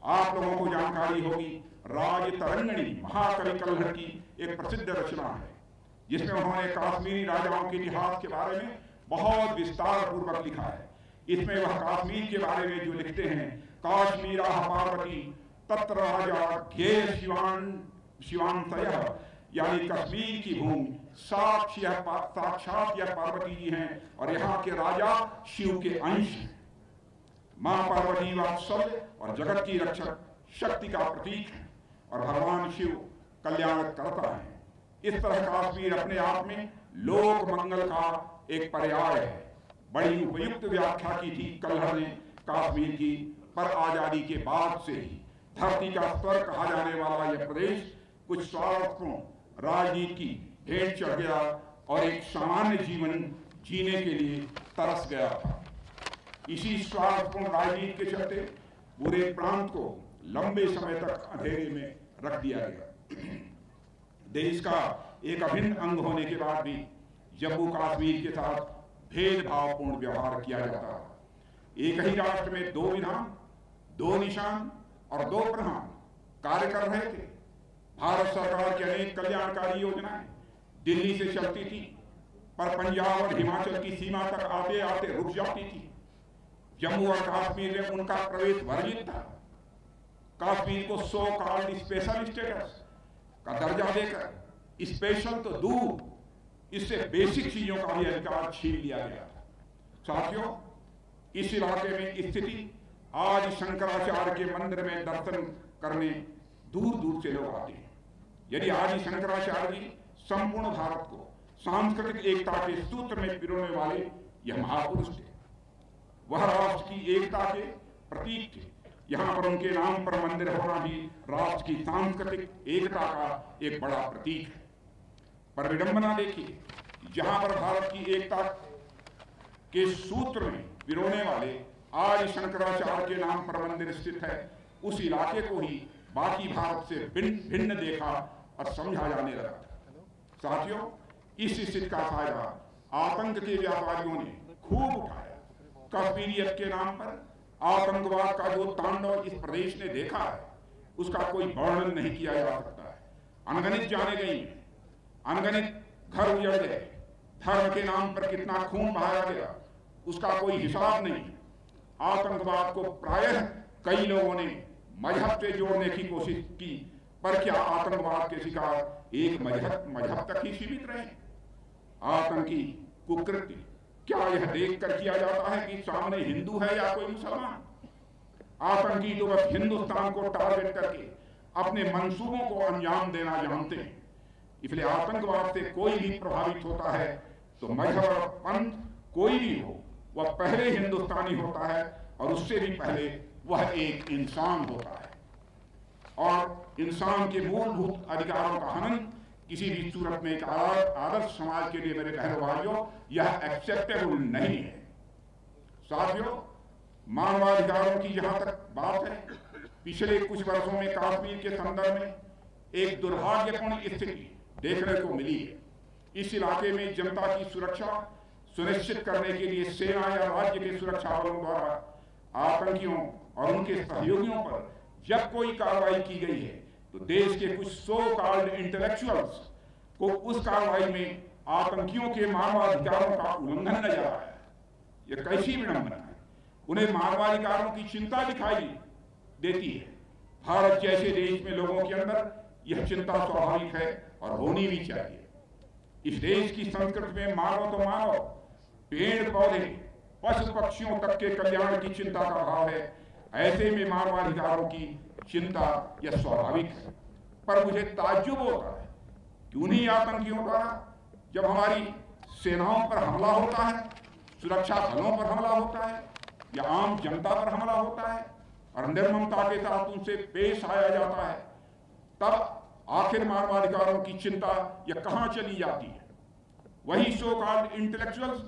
आप लोगों को जानकारी होगी, राज तरंगिणी महाकवि कल्हड़ की एक प्रसिद्ध रचना है जिसमें उन्होंने कश्मीरी राजाओं के इतिहास के बारे में बहुत विस्तार पूर्वक लिखा है। इसमें वह कश्मीर के बारे में जो लिखते हैं, काश्मीरा पार्वती तत्र राजा घेर शिवांतयः, यानी कश्मीर की भूमि साक्षात यह पार्वती जी हैं और यहाँ के राजा शिव के अंश हैं। मां पार्वती वात्सल्य और जगत की रक्षक शक्ति का प्रतीक है और भगवान शिव कल्याण करता है। इस तरह कश्मीर अपने आप में लोक मंगल का एक पर्याय है। बड़ी उपयुक्त व्याख्या की थी कल्हड़ ने कश्मीर की, पर आजादी के बाद से ही धरती का स्वर कहा जाने वाला यह प्रदेश कुछ स्वार्थों राजनीति की भेंट चढ़ गया और एक सामान्य जीवन जीने के लिए तरस गया था। इसी स्वार्थपूर्ण राजनीति के चलते पूरे प्रांत को लंबे समय तक अंधेरे में रख दिया गया। देश का एक अभिन्न अंग होने के बाद भी जम्मू कश्मीर के साथ भेदभावपूर्ण व्यवहार किया जाता है। एक ही राष्ट्र में 2 विधान, 2 निशान और 2 प्रधान कार्य कर रहे थे। भारत सरकार की अनेक कल्याणकारी योजनाएं दिल्ली से चलती थी, पर पंजाब और हिमाचल की सीमा तक आते आते रुक जाती थी। जम्मू और कश्मीर में उनका प्रवेश वर्जित था। कश्मीर को सो कॉल्ड स्पेशल स्टेटस का दर्जा देकर स्पेशल तो दूर, इससे बेसिक चीजों का भी अधिकार छीन लिया गया था। साथियों, इस इलाके में स्थिति आज शंकराचार्य के मंदिर में दर्शन करने दूर दूर से लोग आते हैं। यदि आज शंकराचार्य जी संपूर्ण भारत को सांस्कृतिक एकता के सूत्र में पिरोने वाले यह महापुरुष थे, वह राष्ट्र की एकता के प्रतीक थे। यहाँ पर उनके नाम पर मंदिर होना भी राष्ट्र की सांस्कृतिक एकता का एक बड़ा प्रतीक है। पर विडंबना देखिए, जहां पर भारत की एकता के सूत्र में पिरोने वाले आज शंकराचार्य के नाम पर मंदिर स्थित है, उस इलाके को ही बाकी भारत से भिन्न देखा और समझा जाने लगा था। साथियों, इस स्थिति का फायदा आतंक के व्यापारियों ने खूब उठाया। कश्मीरियत के नाम पर आतंकवाद का जो तांडव इस प्रदेश ने देखा है, उसका कोई वर्णन नहीं किया जा सकता है। अनगणित जाने गई, अनगणित घर उजड़ गए, धर्म के नाम पर कितना खून बहाया गया, उसका कोई हिसाब नहीं। आतंकवाद को प्रायः कई लोगों ने मजहब से जोड़ने की कोशिश की, पर क्या आतंकवाद के शिकार एक मजहब तक ही सीमित रहे? आतंकी कुकृत्य क्या यह देखकर किया जाता है कि सामने हिंदू है या कोई मुसलमान? आतंकी तो बस हिंदुस्तान को टारगेट करके अपने मंसूबों को अंजाम देना जानते हैं। इसलिए आतंकवाद से कोई भी प्रभावित होता है तो मजहब और पंथ कोई भी हो, वह पहले हिंदुस्तानी होता है और उससे भी पहले वह एक इंसान होता है। और इंसान के मूलभूत अधिकारों का हनन किसी भी सूरत में एक आदर्श समाज के लिए, मेरे बहनों भाइयों, यह एक्सेप्टेबल नहीं है। साथियों, मानवाधिकारों की जहां तक बात है, पिछले कुछ वर्षों में कश्मीर के संदर्भ में एक दुर्भाग्यपूर्ण स्थिति देखने को मिली है। इस इलाके में जनता की सुरक्षा सुनिश्चित करने के लिए सेना या राज्य के सुरक्षा बलों द्वारा आतंकियों और उनके सहयोगियों पर जब कोई कार्रवाई की गई है, तो देश के कुछ सो कॉल्ड इंटेलेक्चुअल्स को उस कार्रवाई में आतंकियों के मानवाधिकारों का उल्लंघन नजर आया है। यह कैसी विडंबना है? उन्हें मानवाधिकारों की चिंता दिखाई देती है। भारत जैसे देश में लोगों के अंदर यह चिंता स्वाभाविक है और होनी भी चाहिए। इस देश की संस्कृति में मानव तो मानव, पेड़ पौधे, पशु पक्षियों तक के कल्याण की चिंता का भाव है। ऐसे में मानवाधिकारों की चिंता यह स्वाभाविक है। पर मुझे ताज्जुब होता है कि उन्हीं आतंकियों द्वारा जब हमारी सेनाओं पर हमला होता है, सुरक्षा बलों पर हमला होता है या आम जनता पर हमला होता है और निर्ममता के साथ उनसे पेश आया जाता है, तब आखिर मानवाधिकारों की चिंता यह कहां चली जाती है? वही सो कॉल्ड इंटेलेक्चुअल्स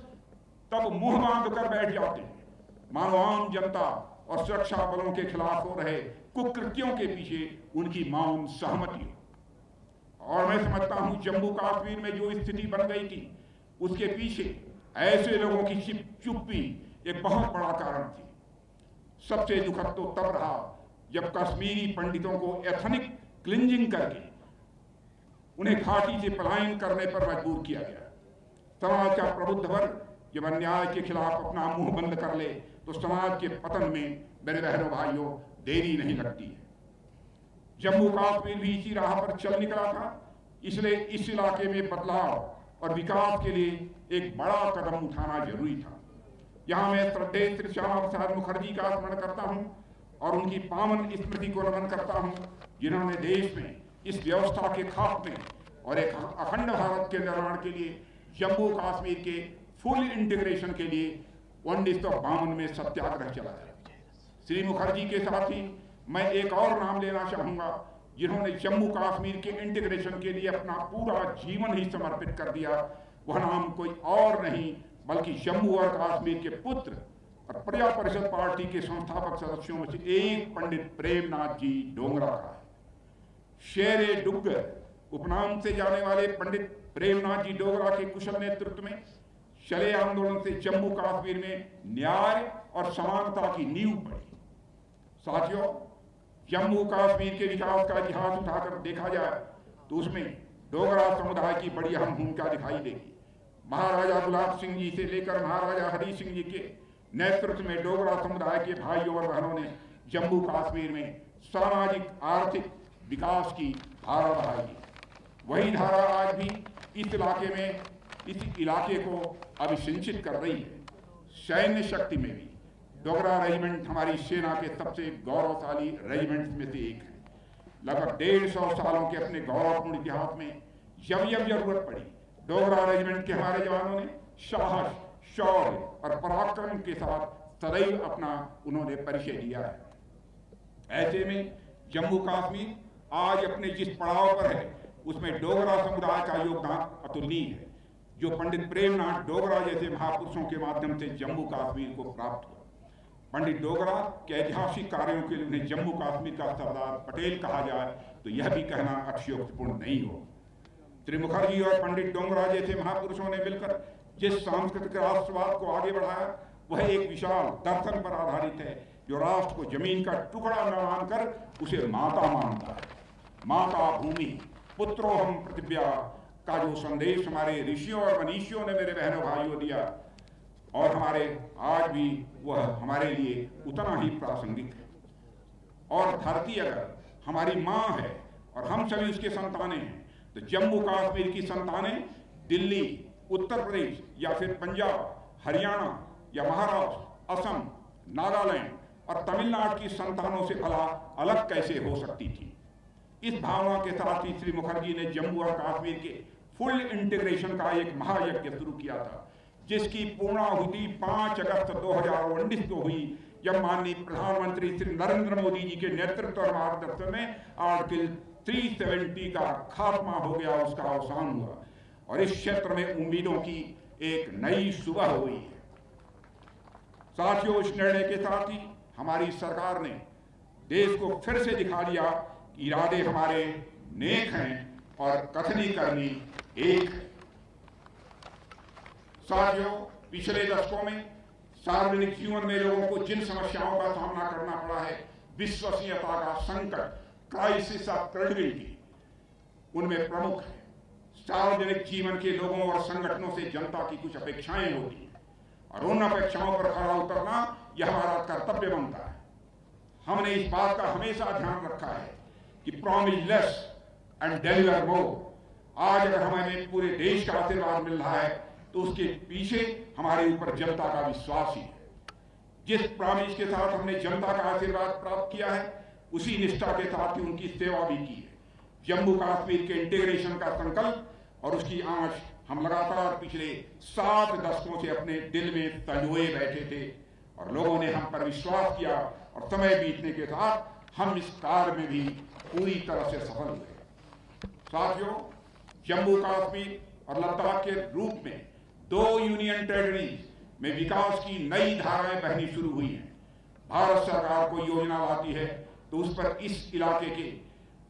तब मुंह बांध कर बैठ जाते हैं। मानो आम जनता और सुरक्षा बलों के खिलाफ हो रहे कुकृत्यों के पीछे उनकी मौन सहमति हो। और मैं समझता हूं जम्मू कश्मीर में जो स्थिति बन गई थी, उसके पीछे ऐसे लोगों की चुप्पी एक बहुत बड़ा कारण थी। सबसे दुखद तो तब रहा जब कश्मीरी पंडितों को एथनिक क्लिंजिंग करके उन्हें घाटी से पलायन करने पर मजबूर किया गया। समाज का प्रबुद्ध वर्ग जब अन्याय के खिलाफ अपना मुंह बंद कर ले तो समाज के पतन में, मेरे बहनों भाइयों, देरी नहीं लगती है। जम्मू कश्मीर भी इसी राह पर चल निकला था। इसलिए इस इलाके में बदलाव और विकास के लिए एक बड़ा कदम उठाना जरूरी था। यहाँ मैं श्रद्धेय श्री श्यामा प्रसाद मुखर्जी का स्मरण करता हूँ और उनकी पावन स्मृति को नमन करता हूँ, जिन्होंने देश में इस व्यवस्था के खात्मे और एक अखंड भारत के निर्माण के लिए जम्मू कश्मीर के फुल इंटीग्रेशन के लिए 1952 में सत्याग्रह चलाया। श्री मुखर्जी के साथ ही मैं एक और नाम लेना चाहूंगा, जिन्होंने जम्मू कश्मीर के इंटीग्रेशन के लिए अपना पूरा जीवन ही समर्पित कर दिया। वह नाम कोई और नहीं बल्कि जम्मू और कश्मीर के पुत्र और प्रजा परिषद पार्टी के संस्थापक सदस्यों में से एक पंडित प्रेमनाथ जी डोगरा का है। शेरे डुग्गर उपनाम से जाने वाले पंडित प्रेमनाथ जी डोगरा के कुशल नेतृत्व में चले आंदोलन से जम्मू कश्मीर में न्याय और समानता की नींव पड़ी। साथियों, जम्मू कश्मीर के विकास का इतिहास उठाकर देखा जाए तो उसमें डोगरा समुदाय की बड़ी अहम भूमिका दिखाई देगी। महाराजा गुलाब सिंह जी से लेकर महाराजा हरि सिंह जी के नेतृत्व में डोगरा समुदाय के भाइयों और बहनों ने जम्मू कश्मीर में सामाजिक आर्थिक विकास की धारा बढ़ाई। वही धारा आज भी इस इलाके को अभिसिंचित कर रही है। सैन्य शक्ति में भी डोगरा रेजिमेंट हमारी सेना के सबसे गौरवशाली रेजिमेंट्स में से एक है। लगभग 150 सालों के अपने गौरवपूर्ण इतिहास में जब जरूरत पड़ी, डोगरा रेजिमेंट के हमारे जवानों ने साहस, शौर्य और पराक्रम के साथ सदैव अपना उन्होंने परिचय दिया है। ऐसे में जम्मू कश्मीर आज अपने जिस पड़ाव पर है उसमें डोगरा समुदाय का योगदान अतुलनीय है। जो पंडित प्रेमनाथ डोगरा जैसे महापुरुषों के माध्यम से जम्मू कश्मीर को प्राप्त हुआ। पंडित डोगरा के ऐतिहासिक कार्यों के लिए उन्हें जम्मू कश्मीर का सरदार पटेल कहा जाए तो यह भी कहना अतिशयोक्तिपूर्ण नहीं हो। श्री मुखर्जी और पंडित डोगरा जैसे महापुरुषों ने मिलकर जिस सांस्कृतिक राष्ट्रवाद को आगे बढ़ाया वह एक विशाल दर्शन पर आधारित है, जो राष्ट्र को जमीन का टुकड़ा न मानकर उसे माता मानता है। माता भूमि पुत्रोहम पृथिव्या का जो संदेश हमारे ऋषियों और मनीषियों ने मेरे बहनों भाइयों दिया और हमारे आज भी वह हमारे लिए उतना ही प्रासंगिक है। और धरती अगर हमारी माँ है और हम सभी उसके संतानें हैं तो जम्मू कश्मीर की संतानें दिल्ली, उत्तर प्रदेश या फिर पंजाब, हरियाणा या महाराष्ट्र, असम, नागालैंड और तमिलनाडु की संतानों से भला अलग कैसे हो सकती थी। इस भावना के साथ ही श्री मुखर्जी ने जम्मू और कश्मीर के फुल इंटीग्रेशन का एक महायज्ञ शुरू किया था, जिसकी पूर्णाहुति 5 अगस्त 2019 को हुई, जब माननीय प्रधानमंत्री श्री नरेंद्र मोदी जी के नेतृत्व और मार्गदर्शन में आर्टिकल 370 का खात्मा हो गया, उसका अवसान हुआ और इस क्षेत्र में उम्मीदों की एक नई सुबह हुई है। साथियों, इस निर्णय के साथ ही हमारी सरकार ने देश को फिर से दिखा दिया कि इरादे हमारे नेक हैं और कथनी करनी एक है। साथियों, पिछले दशकों में सार्वजनिक जीवन में लोगों को जिन समस्याओं का सामना करना पड़ा है, विश्वसनीयता का संकट, क्राइसिस ऑफ क्रेडिबिलिटी, उनमें प्रमुख है सार्वजनिक जीवन के लोगों और संगठनों से जनता की कुछ अपेक्षाएं होती हैं और उन अपेक्षाओं पर खरा उतरना यह हमारा कर्तव्य बनता है। हमने इस बात का हमेशा ध्यान रखा है कि प्रॉमिस लेस एंड डिलीवर मोर। आज अगर हमें पूरे देश का आशीर्वाद मिल रहा है तो उसके पीछे हमारे ऊपर जनता का विश्वास ही है। जिस प्रॉमिस के साथ हमने जनता का आशीर्वाद प्राप्त किया है उसी निष्ठा के साथ ही उनकी सेवा भी की है। जम्मू कश्मीर के इंटीग्रेशन का संकल्प और उसकी आंच हम लगातार पिछले 7 दशकों से अपने दिल में संजोए बैठे थे और लोगों ने हम पर विश्वास किया और समय बीतने के साथ हम इस कार्य में भी पूरी तरह से सफल हुए। साथियों, जम्मू कश्मीर और लद्दाख के रूप में 2 यूनियन टेरिटरीज में विकास की नई धाराएं बहनी शुरू हुई हैं। भारत सरकार को योजना लाती है तो उस पर इस इलाके के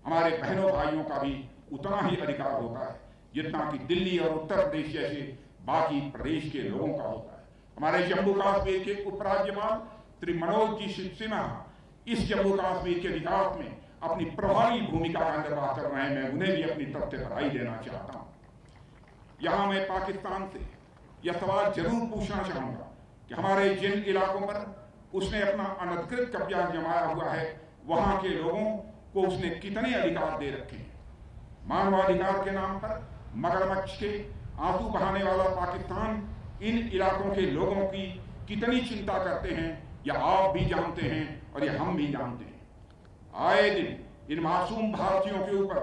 हमारे बहनों भाइयों का भी उतना ही अधिकार होता है जितना कि दिल्ली और उत्तर प्रदेश जैसे बाकी प्रदेश के लोगों का होता है। हमारे जम्मू कश्मीर के उपराज्यपाल श्री मनोज जी सिन्हा इस जम्मू कश्मीर के विकास में अपनी प्रभावी भूमिका का निर्वाह कर रहे हैं। मैं उन्हें भी अपनी तरफ से बधाई देना चाहता हूँ। यहाँ मैं पाकिस्तान से यह सवाल जरूर पूछना चाहूंगा कि हमारे जिन इलाकों पर उसने अपना अनधिकृत कब्जा जमाया हुआ है वहां के लोगों को उसने कितने अधिकार दे रखे हैं। मानवाधिकार के नाम पर मगरमच्छ के आंसू बहाने वाला पाकिस्तान इन इलाकों के लोगों की कितनी चिंता करते हैं यह आप भी जानते हैं और यह हम भी जानते हैं। आए दिन इन मासूम भारतीयों के ऊपर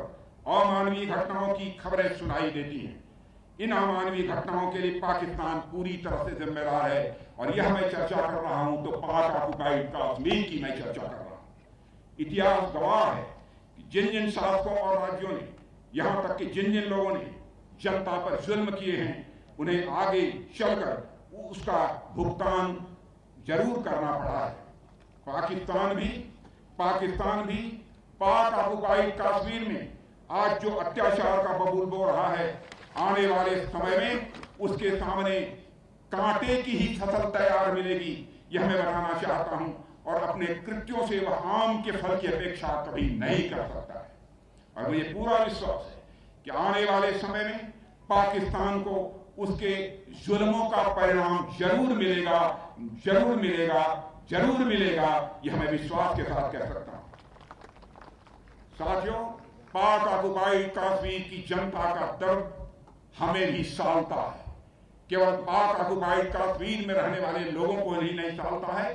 अमानवीय घटनाओं की खबरें सुनाई देती हैं। इन अमानवीय घटनाओं के लिए पाकिस्तान पूरी तरह से जिम्मेदार है और यह मैं चर्चा कर रहा हूं तो पाक ऑक्युपाइड कश्मीर की मैं चर्चा कर रहा हूं। इतिहास गवाह है कि जिन जिन शासकों और राज्यों ने यहां तक कि जिन जिन लोगों ने जनता पर जुल्म किए हैं उन्हें आगे चलकर उसका भुगतान जरूर करना पड़ा है। पाकिस्तान भी पाक ऑक्युपाइड कश्मीर में आज जो अत्याचार का बबूल बो रहा है, आने वाले समय में उसके सामने कांटे की ही फसल तैयार मिलेगी, यह मैं बताना चाहता हूं। और अपने कृत्यों से वह आम के फल की अपेक्षा कभी नहीं कर सकता है। और मुझे पूरा विश्वास है कि आने वाले समय में पाकिस्तान को उसके जुल्मों का परिणाम जरूर मिलेगा, जरूर मिलेगा, जरूर मिलेगा, यह मैं विश्वास के साथ कह सकता हूं। साथियों, पाक ऑक्युपाइड कश्मीर की जनता का दर्द हमें भी सालता है। केवल पाक ऑक्युपाइड कश्मीर में रहने वाले लोगों को ही नहीं सालता है,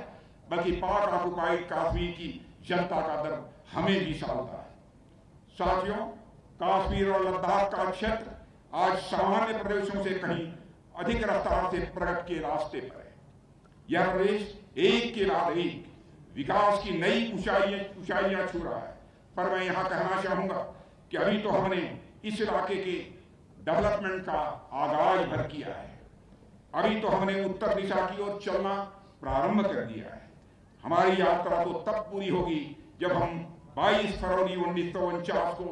बल्कि पाक ऑक्युपाइड कश्मीर की जनता का दर्द हमें भी सालता है। साथियों, कश्मीर और लद्दाख का क्षेत्र आज सामान्य प्रदेशों से कहीं अधिक रफ्तार से प्रगति के रास्ते पर है। यह प्रदेश एक के बाद एक विकास की नई ऊंचाइयां छू रहा है। पर मैं यहां कहना चाहूंगा कि अभी तो हमने इस इलाके के डेवलपमेंट का आगाज भर किया है। अभी तो हमने उत्तर दिशा की ओर चलना प्रारंभ कर दिया है। हमारी यात्रा तो तब पूरी होगी जब हम 22 फरवरी 1949 को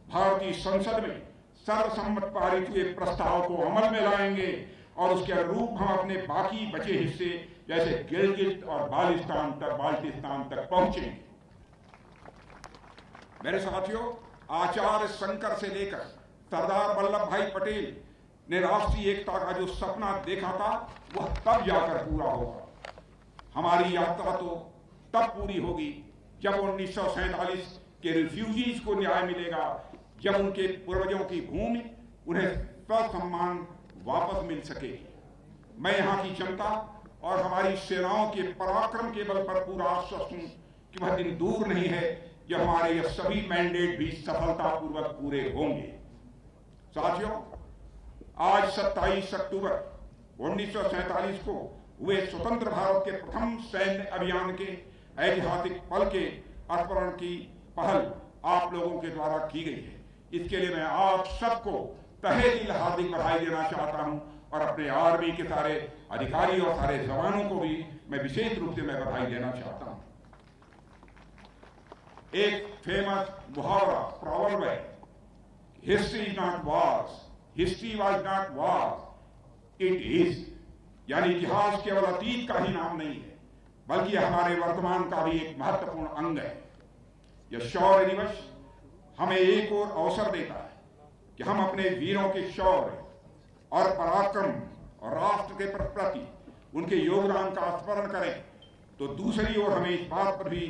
भारतीय संसद में सर्वसम्मत पारित हुए प्रस्ताव को अमल में लाएंगे और उसके अनुरूप हम अपने बाकी बचे हिस्से जैसे गिलगित और बाल्टिस्तान तक पहुंचेंगे। मेरे साथियों, आचार्य शंकर से लेकर सरदार वल्लभ भाई पटेल ने राष्ट्रीय एकता का जो सपना देखा था वह तब जाकर पूरा होगा। हमारी यात्रा तो तब पूरी होगी जब 1947 के रिफ्यूजीज को न्याय मिलेगा, जब उनके पूर्वजों की भूमि उन्हें ससम्मान वापस मिल सकेगी। मैं यहाँ की जनता और हमारी सेनाओं के पराक्रम के बल पर पूरा आश्वस्त हूं कि वह दिन दूर नहीं है जब हमारे ये सभी मैंडेट भी सफलतापूर्वक पूरे होंगे। साथियों, आज 27 अक्टूबर 1947 को हुए स्वतंत्र भारत के प्रथम सैन्य अभियान के ऐतिहासिक पल के स्मरण की पहल आप लोगों के द्वारा की गई है। इसके लिए मैं आप सबको तहे दिल हार्दिक बधाई देना चाहता हूं और अपने आर्मी के सारे अधिकारी और सारे जवानों को भी मैं विशेष रूप से मैं बधाई देना चाहता हूं। एक फेमस मुहावरा प्रॉवर्ब है, history is not Wars, history was not Wars, it is. यानी इतिहास केवल अतीत का ही नाम नहीं है, बल्कि हमारे वर्तमान का भी एक महत्वपूर्ण अंग है। यह शौर्य दिवस हमें एक और अवसर देता है कि हम अपने वीरों के शौर्य और पराक्रम और राष्ट्र के प्रति उनके योगदान का स्मरण करें, तो दूसरी ओर हमें इस बात पर भी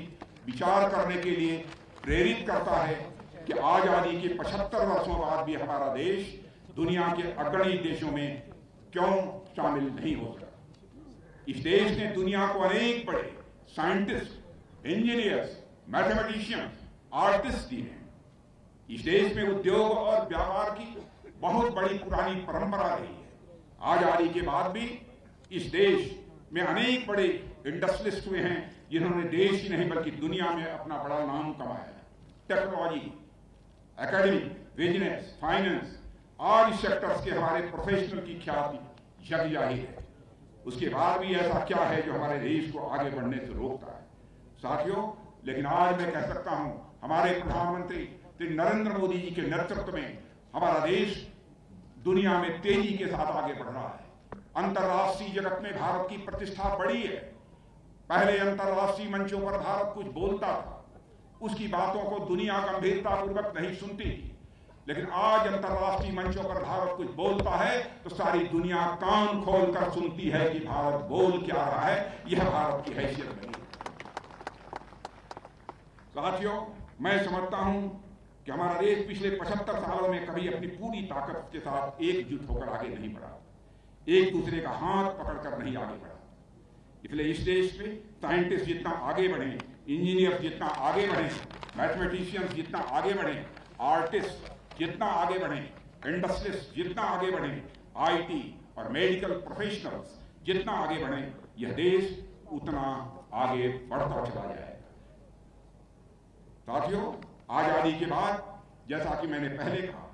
विचार करने के लिए प्रेरित करता है कि आजादी के 75 वर्षों बाद भी हमारा देश दुनिया के अग्रणी देशों में क्यों शामिल नहीं हो सका। इस देश ने दुनिया को अनेक बड़े साइंटिस्ट, इंजीनियर्स, मैथमेटिशियंस, आर्टिस्ट दिए हैं। इस देश में उद्योग और व्यापार की बहुत बड़ी पुरानी परंपरा रही है। आजादी के बाद भी इस देश में अनेक बड़े इंडस्ट्रियलिस्ट हुए हैं जिन्होंने देश ही नहीं बल्कि दुनिया में अपना बड़ा नाम कमाया है। टेक्नोलॉजी, एकेडमिक, बिजनेस, फाइनेंस आदि सेक्टर्स के हमारे प्रोफेशनल की ख्याति जग जाहिर है। उसके बाद भी ऐसा क्या है जो हमारे देश को आगे बढ़ने से रोकता है। साथियों, लेकिन आज मैं कह सकता हूं हमारे प्रधानमंत्री श्री नरेंद्र मोदी जी के नेतृत्व में हमारा देश दुनिया में तेजी के साथ आगे बढ़ रहा है। अंतर्राष्ट्रीय जगत में भारत की प्रतिष्ठा बढ़ी है। पहले अंतर्राष्ट्रीय मंचों पर भारत कुछ बोलता था, उसकी बातों को दुनिया गंभीरतापूर्वक नहीं सुनती थी, लेकिन आज अंतर्राष्ट्रीय मंचों पर भारत कुछ बोलता है तो सारी दुनिया कान खोलकर सुनती है कि भारत बोल क्या रहा है। यह भारत की हैसियत नहीं है। साथियों, मैं समझता हूं कि हमारा देश पिछले 75 सालों में कभी अपनी पूरी ताकत के साथ एकजुट होकर आगे नहीं बढ़ा, एक दूसरे का हाथ पकड़कर नहीं आगे बढ़ा। इसलिए इस देश में साइंटिस्ट जितना आगे बढ़े, इंजीनियर जितना आगे बढ़े, मैथमेटिशियंस जितना आगे बढ़े, आर्टिस्ट जितना आगे बढ़े, इंडस्ट्रियलिस्ट जितना आगे बढ़े, आईटी और मेडिकल प्रोफेशनल्स जितना आगे बढ़े, यह देश उतना आगे बढ़ता चला जाएगा। साथियों, आजादी के बाद जैसा कि मैंने पहले कहा,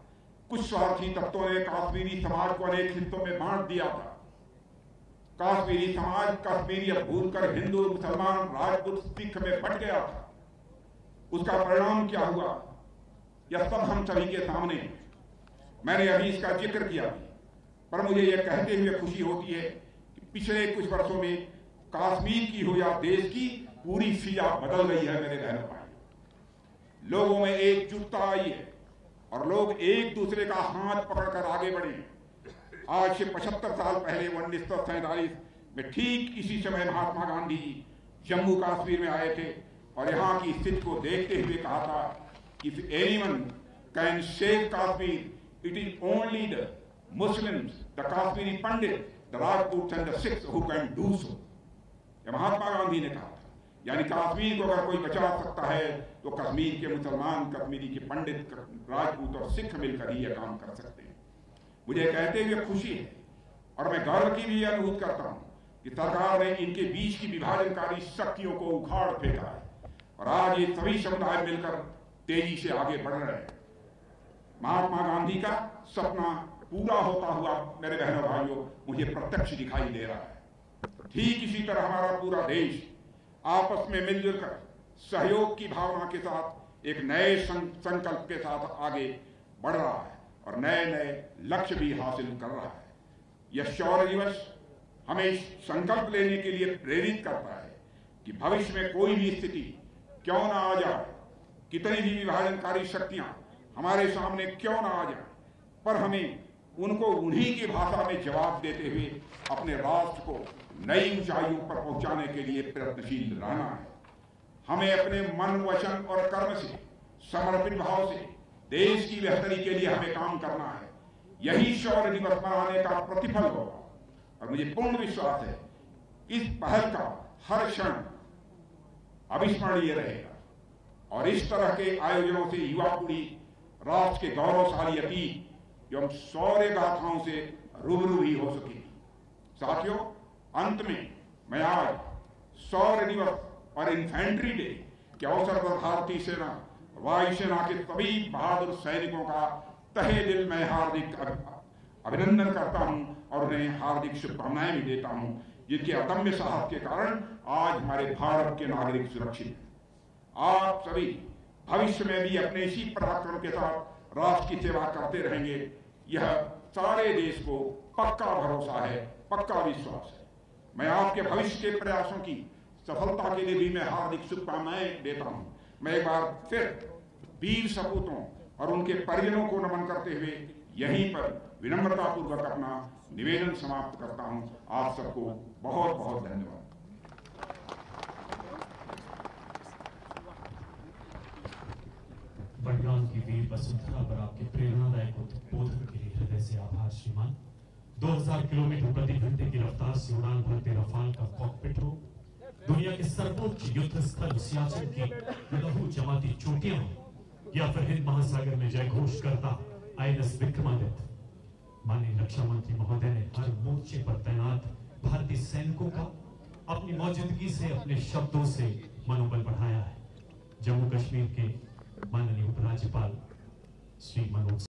कुछ स्वार्थी तत्वों ने कश्मीरी समाज को अनेक हिस्सों में बांट दिया था। कश्मीरी समाज कश्मीरियत भूलकर हिंदू, मुसलमान, राजपूत, सिख में बंट गया था। उसका परिणाम क्या हुआ, यह सब हम सभी के सामने। मैंने अभी इसका जिक्र किया, पर मुझे यह कहते हुए खुशी होती है कि पिछले कुछ वर्षों में कश्मीर की हो या देश की पूरी फिजा बदल गई है मेरे बहनों भाई। लोगों में एकजुटता आई है और लोग एक दूसरे का हाथ पकड़कर आगे बढ़े। आज से 75 साल पहले 1947 में ठीक इसी समय महात्मा गांधी जी जम्मू कश्मीर में आए थे और यहाँ की स्थिति को देखते हुए कहा था कि if anyone can save Kashmir, it is only the Muslims, the Kashmiri Pandits, the Rajputs and the Sikhs who can do so। ये महात्मा गांधी ने कहा था, यानी कश्मीर को अगर कोई बचा सकता है तो कश्मीर के मुसलमान, कश्मीरी के पंडित, राजपूत और सिख मिलकर ही यह काम कर सकते हैं। मुझे कहते हुए खुशी है और मैं गर्व की भी अनुभूति करता हूँ कि सरकार ने इनके बीच की विभाजनकारी शक्तियों को उखाड़ फेंका है और आज ये सभी समुदाय मिलकर तेजी से आगे बढ़ रहे हैं। महात्मा गांधी का सपना पूरा होता हुआ मेरे बहनों भाइयों मुझे प्रत्यक्ष दिखाई दे रहा है। ठीक इसी तरह हमारा पूरा देश आपस में मिलजुल कर सहयोग की भावना के साथ एक नए संकल्प के साथ आगे बढ़ रहा है और नए नए लक्ष्य भी हासिल कर रहा है। यह शौर्य दिवस हमें संकल्प लेने के लिए प्रेरित करता है कि भविष्य में कोई भी स्थिति क्यों ना आ जाए, कितनी भी विभाजनकारी शक्तियां हमारे सामने क्यों ना आ जाए, पर हमें उनको उन्हीं की भाषा में जवाब देते हुए अपने राष्ट्र को नई ऊंचाइयों पर पहुंचाने के लिए प्रयत्नशील रहना है। हमें अपने मन, वचन और कर्म से समर्पित भाव से देश की बेहतरी के लिए हमें काम करना है। यही शौर्य दिवस मनाने का प्रतिफल होगा और मुझे पूर्ण विश्वास है इस पहल का हर क्षण अविस्मरणीय रहेगा और इस तरह के आयोजनों से युवा पीढ़ी राष्ट्र के गौरवशाली अतीत एवं शौर्य गाथाओं से रूबरू ही हो सकेगी। साथियों, अंत में मैं आज शौर्य दिवस और इन्फेंट्री डे के अवसर पर भारतीय सेना, वायुसेना के सभी बहादुर सैनिकों का तहे दिल में हार्दिक अभिनंदन करता हूं और उन्हें हार्दिक शुभकामनाएं भी देता हूं, जिनके अदम्य साहस के कारण आज हमारे भारत के नागरिक सुरक्षित हैं। आप सभी भविष्य में भी अपने इसी पराक्रम के साथ राष्ट्र की सेवा करते रहेंगे, यह सारे देश को पक्का भरोसा है, पक्का विश्वास है। मैं आपके भविष्य के प्रयासों की सफलता के लिए भी मैं हार्दिक शुभकामनाएं देता हूं। मैं एक बार फिर वीर सपूतों और उनके परिजनों को नमन करते हुए यहीं पर विनम्रतापूर्वक अपना निवेदन समाप्त करता हूं। आप सबको बहुत बहुत धन्यवाद। बडगाम की वीर वसुंधरा पर आपके प्रेरणादायक उद्बोधन के लिए हृदय से आभार श्रीमान। 2000 किलोमीटर प्रति घंटे की रफ्तार से उड़ान भरते रफाल का कॉकपिट हो, दुनिया के सर्वोच्च युद्ध स्थल सियाचिन की लहू जमाती चोटियां हो या फिर हिंद महासागर में जय घोष करता INS विक्रमादित्य, माननीय रक्षा मंत्री महोदय ने हर मोर्चे पर तैनात भारतीय सैनिकों का अपनी मौजूदगी से, अपने शब्दों से मनोबल बढ़ाया है। जम्मू कश्मीर के माननीय उपराज्यपाल श्री मनोज